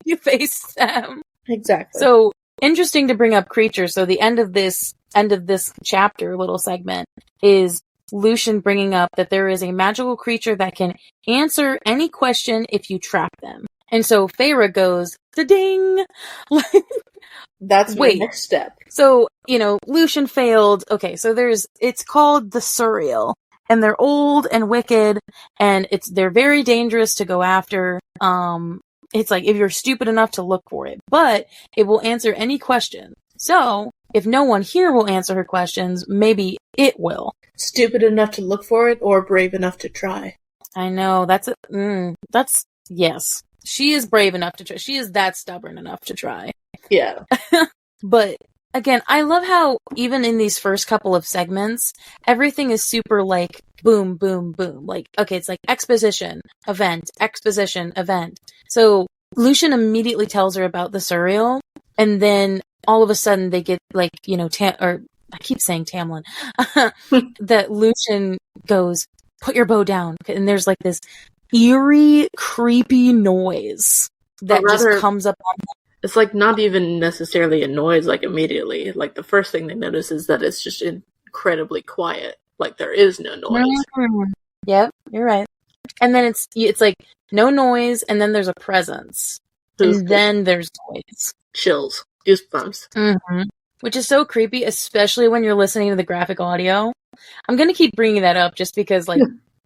You face them. Exactly. So, interesting to bring up creatures. So, the end of this chapter, little segment, is Lucian bringing up that there is a magical creature that can answer any question if you trap them. And so Feyre goes, da-ding! That's my next step. So, Lucian failed. Okay, so it's called the Surreal, and they're old and wicked, and they're very dangerous to go after. It's like if you're stupid enough to look for it, but it will answer any question. So, if no one here will answer her questions, maybe it will. Stupid enough to look for it, or brave enough to try? I know, yes. She is brave enough to try. She is that stubborn enough to try. Yeah. But, again, I love how, even in these first couple of segments, everything is super, like, boom, boom, boom. Like, okay, it's like exposition, event. So, Lucian immediately tells her about the Surreal, and then all of a sudden they get, like, I keep saying Tamlin, that Lucian goes, put your bow down. And there's, like, this eerie, creepy noise that just comes up on them. It's like not even necessarily a noise, like immediately. Like the first thing they notice is that it's just incredibly quiet. Like there is no noise. Mm-hmm. Yep, you're right. And then it's like no noise, and then there's a presence, and then there's noise. Chills, goosebumps. Mm-hmm. Which is so creepy, especially when you're listening to the graphic audio. I'm gonna keep bringing that up just because, like.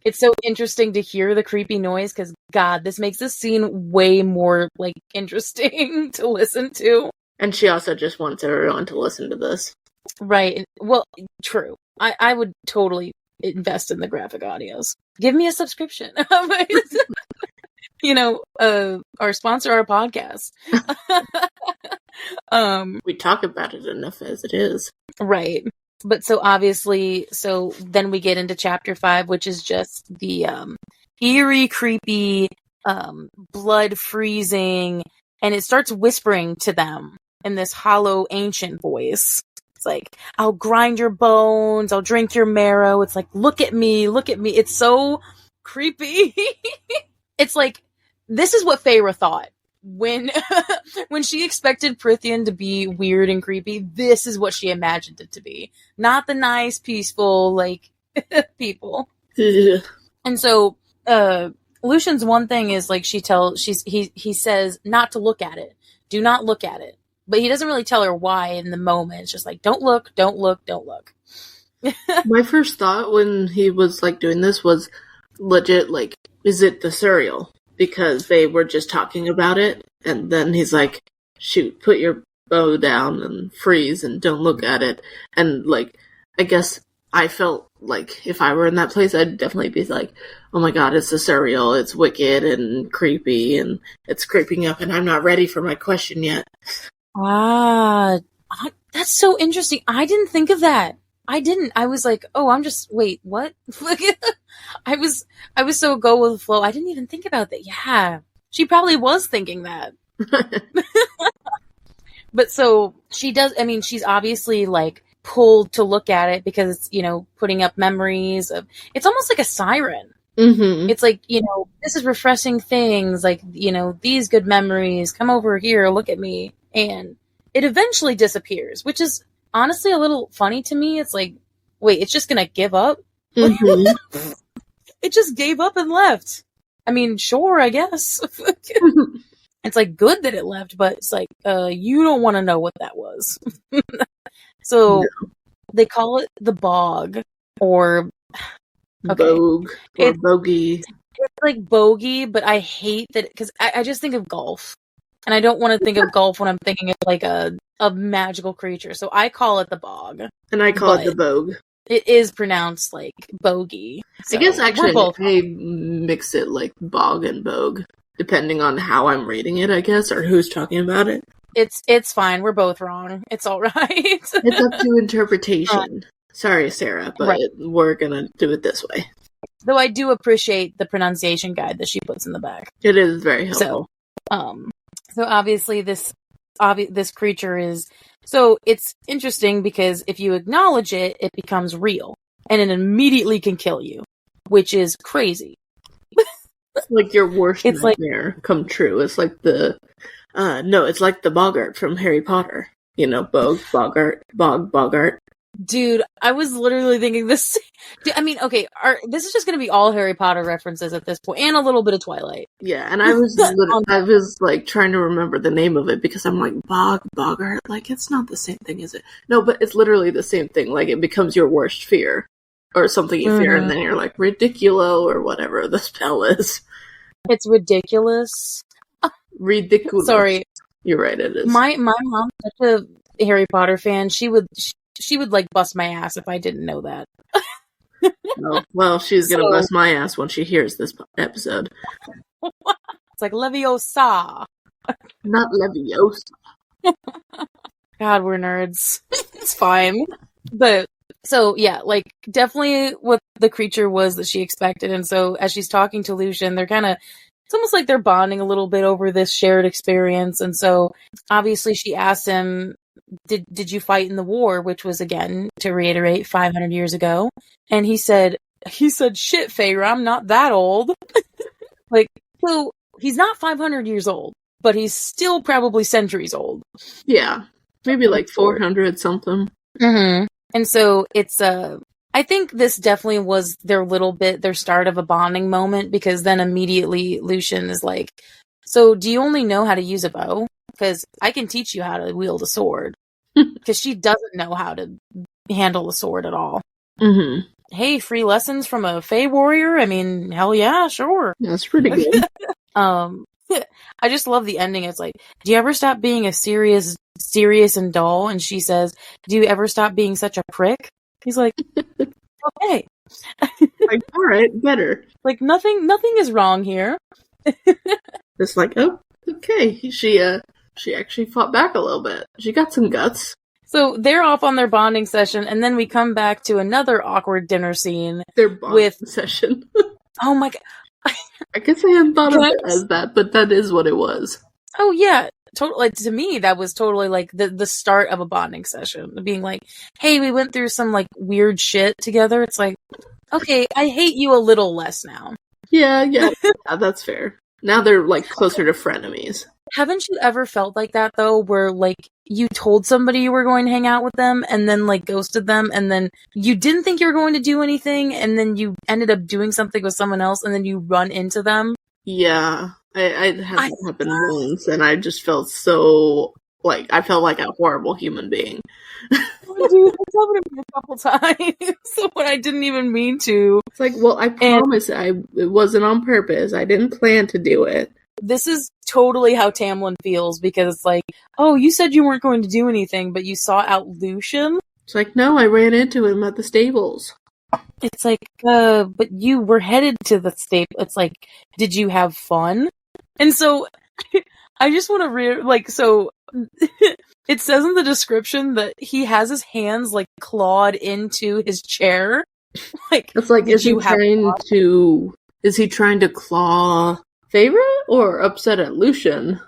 It's so interesting to hear the creepy noise because, God, this makes this scene way more, like, interesting to listen to. And she also just wants everyone to listen to this. Right. Well, true. I would totally invest in the graphic audios. Give me a subscription. Or sponsor our podcast. We talk about it enough as it is. Right. But so obviously, then we get into chapter 5, which is just the eerie, creepy, blood freezing, and it starts whispering to them in this hollow, ancient voice. It's like, I'll grind your bones, I'll drink your marrow. It's like, look at me. It's so creepy. It's like, this is what Feyre thought. When she expected Prithian to be weird and creepy, this is what she imagined it to be. Not the nice, peaceful, like, people. And so, Lucian's one thing is, like, he says not to look at it. Do not look at it. But he doesn't really tell her why in the moment. It's just like, don't look. My first thought when he was, like, doing this was legit, like, is it the Surreal? Because they were just talking about it, and then he's like, shoot, put your bow down and freeze and don't look at it. And, like, I guess I felt like if I were in that place, I'd definitely be like, oh my god, it's the Surreal, it's wicked and creepy, and it's creeping up, and I'm not ready for my question yet. That's so interesting. I didn't think of that. I was like, wait, what? I was so go with the flow. I didn't even think about that. Yeah. She probably was thinking that. But so she does, she's obviously like pulled to look at it because it's, putting up memories of, it's almost like a siren. Mm-hmm. It's like, this is refreshing things, like, these good memories, come over here, look at me. And it eventually disappears, which is honestly a little funny to me. It's like, wait, it's just gonna give up? Mm-hmm. It just gave up and left. Sure, I guess. It's like good that it left, but it's like, you don't want to know what that was. So they call it the bog or Bogue or bogey. It's like bogey, but I hate that because I just think of golf. And I don't want to think of golf when I'm thinking of like a magical creature. So I call it the bog. And I call it the bogue. it is pronounced like bogey. So I guess actually we're both I mix it like bog and bogue, depending on how I'm reading it, I guess, or who's talking about it. It's fine. We're both wrong. It's all right. It's up to interpretation. Sorry, Sarah, but Right. we're gonna do it this way. Though I do appreciate the pronunciation guide that she puts in the back. It is very helpful. So obviously this creature is, so it's interesting because if you acknowledge it, it becomes real and it immediately can kill you, which is crazy. It's like your worst It's nightmare come true. It's like it's like the Boggart from Harry Potter. You know, Boggart. Dude, I was literally thinking this. I mean, okay, this is just going to be all Harry Potter references at this point, and a little bit of Twilight. Yeah, and I was like trying to remember the name of it because I'm like Boggart. Like it's not the same thing, is it? No, but it's literally the same thing. Like it becomes your worst fear, or something you fear, and then you're like ridiculo or whatever the spell is. It's ridiculous. Ridiculous. Sorry, you're right. It is. My mom's such a Harry Potter fan. She would like bust my ass if I didn't know that. Oh, well, she's gonna bust my ass when she hears this episode. It's like Leviosa. Not Leviosa. God, we're nerds. It's fine. But, so, yeah, like, definitely what the creature was that she expected. And so, as she's talking to Lucian, they're kind of, it's almost like they're bonding a little bit over this shared experience. And so, obviously, she asked him, did you fight in the war? Which was, again, to reiterate, 500 years ago. And he said, shit, faerie, I'm not that old. Like, so, he's not 500 years old, but he's still probably centuries old. Yeah. Maybe like 400 something. Mm-hmm. And so, it's, I think this definitely was their start of a bonding moment, because then immediately Lucian is like, so do you only know how to use a bow? Because I can teach you how to wield a sword. Because she doesn't know how to handle a sword at all. Mm-hmm. Hey, free lessons from a fae warrior? I mean, hell yeah, sure. That's pretty good. I just love the ending. It's like, do you ever stop being serious and dull? And she says, do you ever stop being such a prick? He's like, okay. Like, all right, better. Like, nothing is wrong here. It's like, oh, okay. She actually fought back a little bit. She got some guts. So they're off on their bonding session, and then we come back to another awkward dinner scene. Their bonding session. Oh my god. I guess I hadn't thought of it as that, but that is what it was. Oh yeah. Totally. To me, that was totally like the start of a bonding session. Being like, hey, we went through some like weird shit together. It's like, okay, I hate you a little less now. Yeah, that's fair. Now they're like closer to frenemies. Haven't you ever felt like that though, where like you told somebody you were going to hang out with them and then like ghosted them, and then you didn't think you were going to do anything, and then you ended up doing something with someone else, and then you run into them? Yeah, I had that happen once, and I just felt so like I felt like a horrible human being. Oh, dude, that's happened to me a couple times when I didn't even mean to. It's like, well, I promise it wasn't on purpose. I didn't plan to do it. This is totally how Tamlin feels, because it's like, oh, you said you weren't going to do anything, but you sought out Lucian? It's like, no, I ran into him at the stables. It's like, but you were headed to the stable. It's like, did you have fun? And so, I just want to so, it says in the description that he has his hands, like, clawed into his chair. Like, it's like, is he trying to claw faerie or upset at Lucian?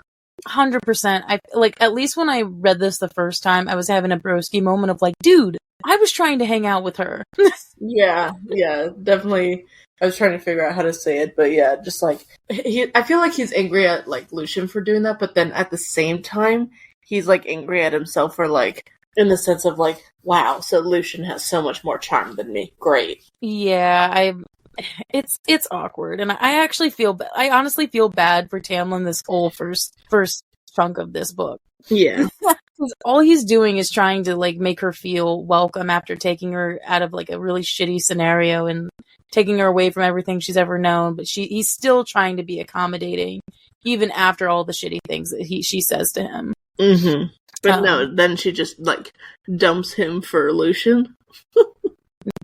100%. I like, at least when I read this the first time, I was having a broski moment of like, dude, I was trying to hang out with her. Yeah, definitely. I was trying to figure out how to say it, but yeah, just like I feel like he's angry at like Lucian for doing that, but then at the same time, he's like angry at himself for like, in the sense of like, wow, so Lucian has so much more charm than me. Great. Yeah, it's awkward, and I honestly feel bad for Tamlin this whole first chunk of this book. Yeah. All he's doing is trying to like make her feel welcome after taking her out of like a really shitty scenario and taking her away from everything she's ever known, but he's still trying to be accommodating even after all the shitty things that she says to him. Mm-hmm. But no, then she just like dumps him for Lucian.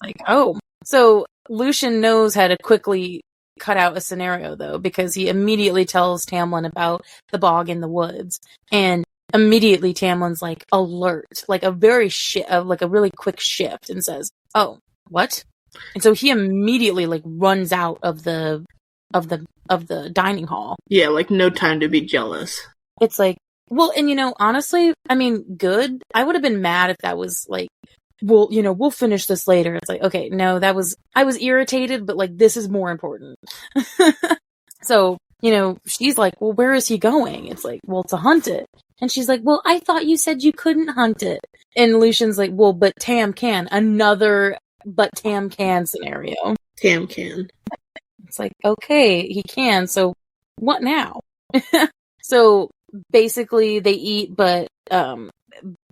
Like, oh. So Lucian knows how to quickly cut out a scenario, though, because he immediately tells Tamlin about the bog in the woods. And immediately Tamlin's like alert, like a really quick shift, and says, oh, what? And so he immediately like runs out of the dining hall. Yeah, like no time to be jealous. It's like, well, and honestly, I mean, good. I would have been mad if that was like, well, we'll finish this later. It's like, okay, no, I was irritated, but like, this is more important. So, she's like, well, where is he going? It's like, well, to hunt it. And she's like, well, I thought you said you couldn't hunt it. And Lucian's like, well, but Tam can. Another but Tam can scenario. Tam can. It's like, okay, he can. So what now? So basically they eat, but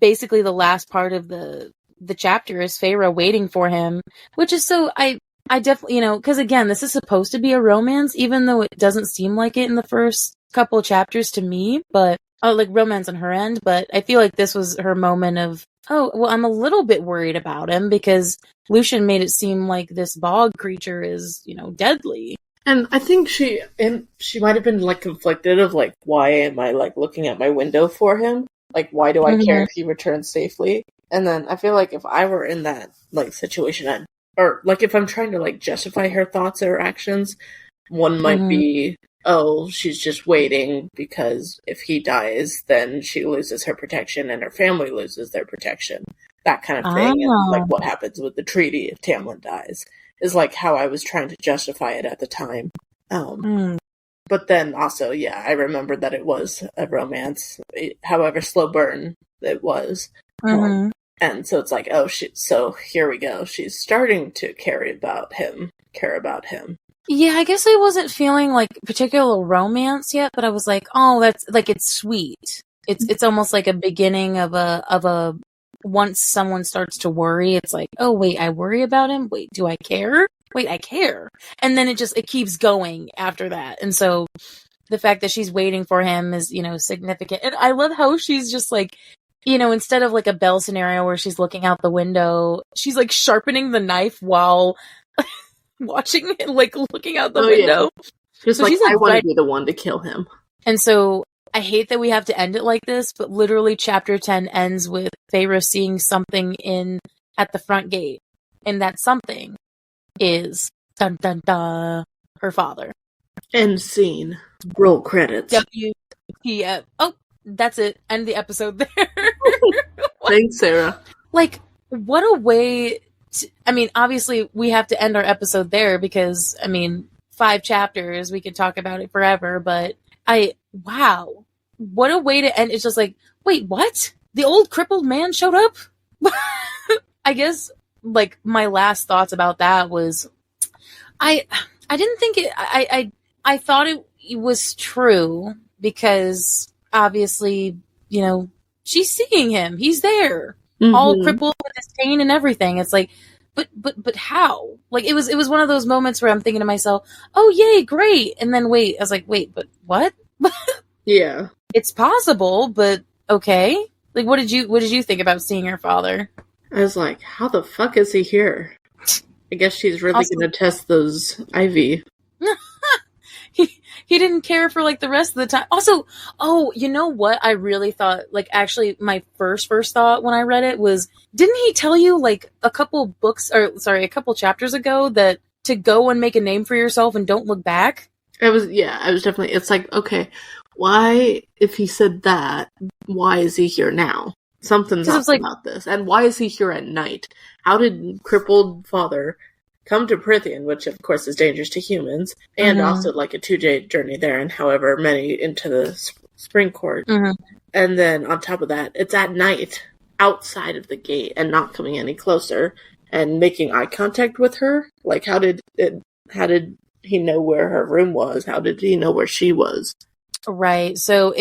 basically the last part of the chapter is Feyre waiting for him, which is so I definitely, because again, this is supposed to be a romance, even though it doesn't seem like it in the first couple of chapters to me, but like romance on her end. But I feel like this was her moment of, oh, well, I'm a little bit worried about him because Lucian made it seem like this bog creature is, deadly. And I think she might have been like conflicted of like, why am I like looking at my window for him? Like, why do I care if he returns safely? And then I feel like if I were in that like situation, or like if I'm trying to like justify her thoughts or actions, one might be, oh, she's just waiting because if he dies, then she loses her protection and her family loses their protection. That kind of thing. And like what happens with the treaty if Tamlin dies is like how I was trying to justify it at the time. But then also, yeah, I remembered that it was a romance, however slow burn it was. And so it's like, oh, so here we go. She's starting to care about him. Yeah, I guess I wasn't feeling like particular romance yet, but I was like, oh, that's like, it's sweet. It's almost like a beginning of a once someone starts to worry, it's like, oh wait, I worry about him. Wait, do I care? Wait, I care. And then it keeps going after that. And so the fact that she's waiting for him is, significant. And I love how she's just like, instead of like a Belle scenario where she's looking out the window, she's like sharpening the knife while watching it, like looking out the window. Yeah. Just so like, I want to be the one to kill him. And so I hate that we have to end it like this, but literally chapter 10 ends with Feyre seeing something at the front gate. And that something is dun dun dun her father. End scene. Roll credits. WTF. Oh, that's it. End the episode there. Thanks, Sarah. Like, what a way I mean, obviously we have to end our episode there because, 5 chapters, we could talk about it forever, but wow. What a way to end. It's just like, wait, what? The old crippled man showed up? I guess, like, my last thoughts about that was, I didn't think it, I thought it was true because obviously, she's seeing him. He's there. All crippled with his pain and everything. It's like, but how? Like, it was one of those moments where I'm thinking to myself, oh yay, great. And then I was like, wait, but what? Yeah. It's possible, but okay. Like, what did you think about seeing her father? I was like, how the fuck is he here? I guess she's really gonna test those IV. He didn't care for like the rest of the time. Also, oh, you know what? I really thought, like, actually my first thought when I read it was, didn't he tell you like a couple chapters ago that to go and make a name for yourself and don't look back? I was definitely, it's like, okay, why, if he said that, why is he here now? Something's up about this. And why is he here at night? How did crippled father come to Prithian, which of course is dangerous to humans, and also like a 2-day journey there, and however many into the spring court. And then on top of that, it's at night, outside of the gate, and not coming any closer, and making eye contact with her. Like, how did he know where her room was? How did he know where she was? Right. So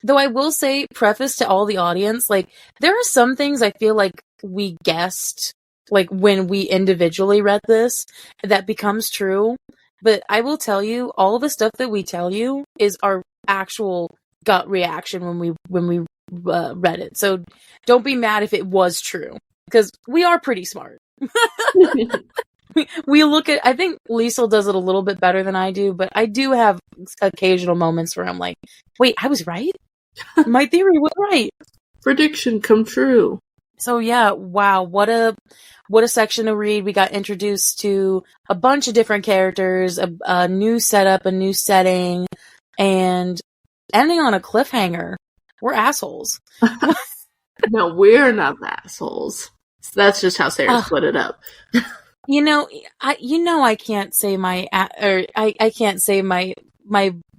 though I will say, preface to all the audience, like, there are some things I feel like we guessed, like, when we individually read this, that becomes true. But I will tell you, all the stuff that we tell you is our actual gut reaction when we read it. So don't be mad if it was true, because we are pretty smart. We look at, I think Liesl does it a little bit better than I do, but I do have occasional moments where I'm like, wait, I was right? My theory was right. Prediction come true. So yeah, wow, what a section to read. We got introduced to a bunch of different characters, a new setup, a new setting, and ending on a cliffhanger. We're assholes. No, we're not the assholes. That's just how Sarah split it up. I can't say I can't say my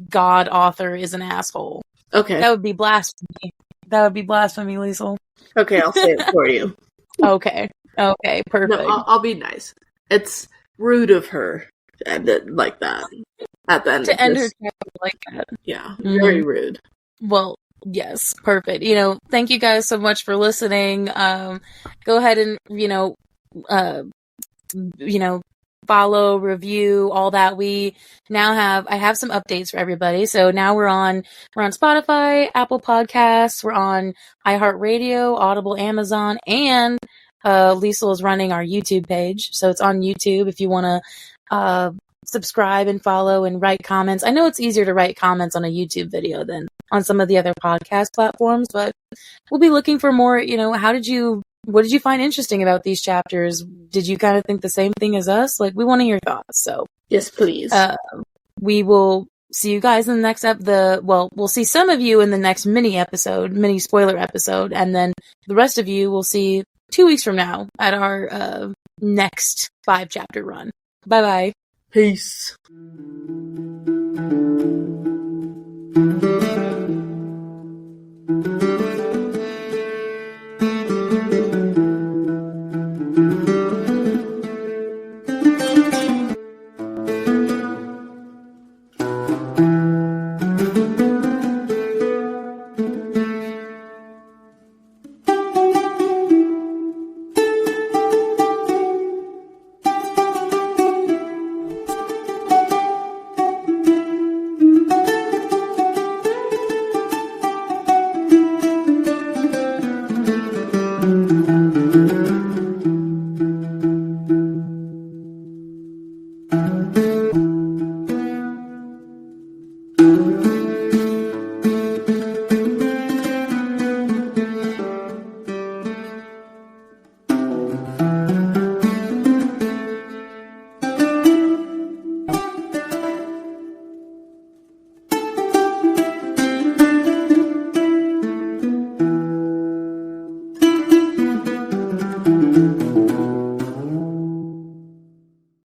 god author is an asshole. Okay. That would be blasphemy. That would be blasphemy, Liesl. Okay, I'll say it for you. Okay, perfect. No, I'll be nice. It's rude of her to end it like that. At the end to end her chapter like that. Yeah, very rude. Well, yes, perfect. Thank you guys so much for listening. Go ahead and follow, review, all that. I have some updates for everybody. So now we're on Spotify, Apple Podcasts, we're on iHeartRadio, Audible, Amazon, and Liesl is running our YouTube page. So it's on YouTube if you want to subscribe and follow and write comments. I know it's easier to write comments on a YouTube video than on some of the other podcast platforms, but we'll be looking for more, what did you find interesting about these chapters? Did you kind of think the same thing as us? Like, we want to hear thoughts. So yes, please. We will see you guys in the next we'll see some of you in the next mini spoiler episode, and then the rest of you we'll see 2 weeks from now at our next 5-chapter run. Bye bye. Peace.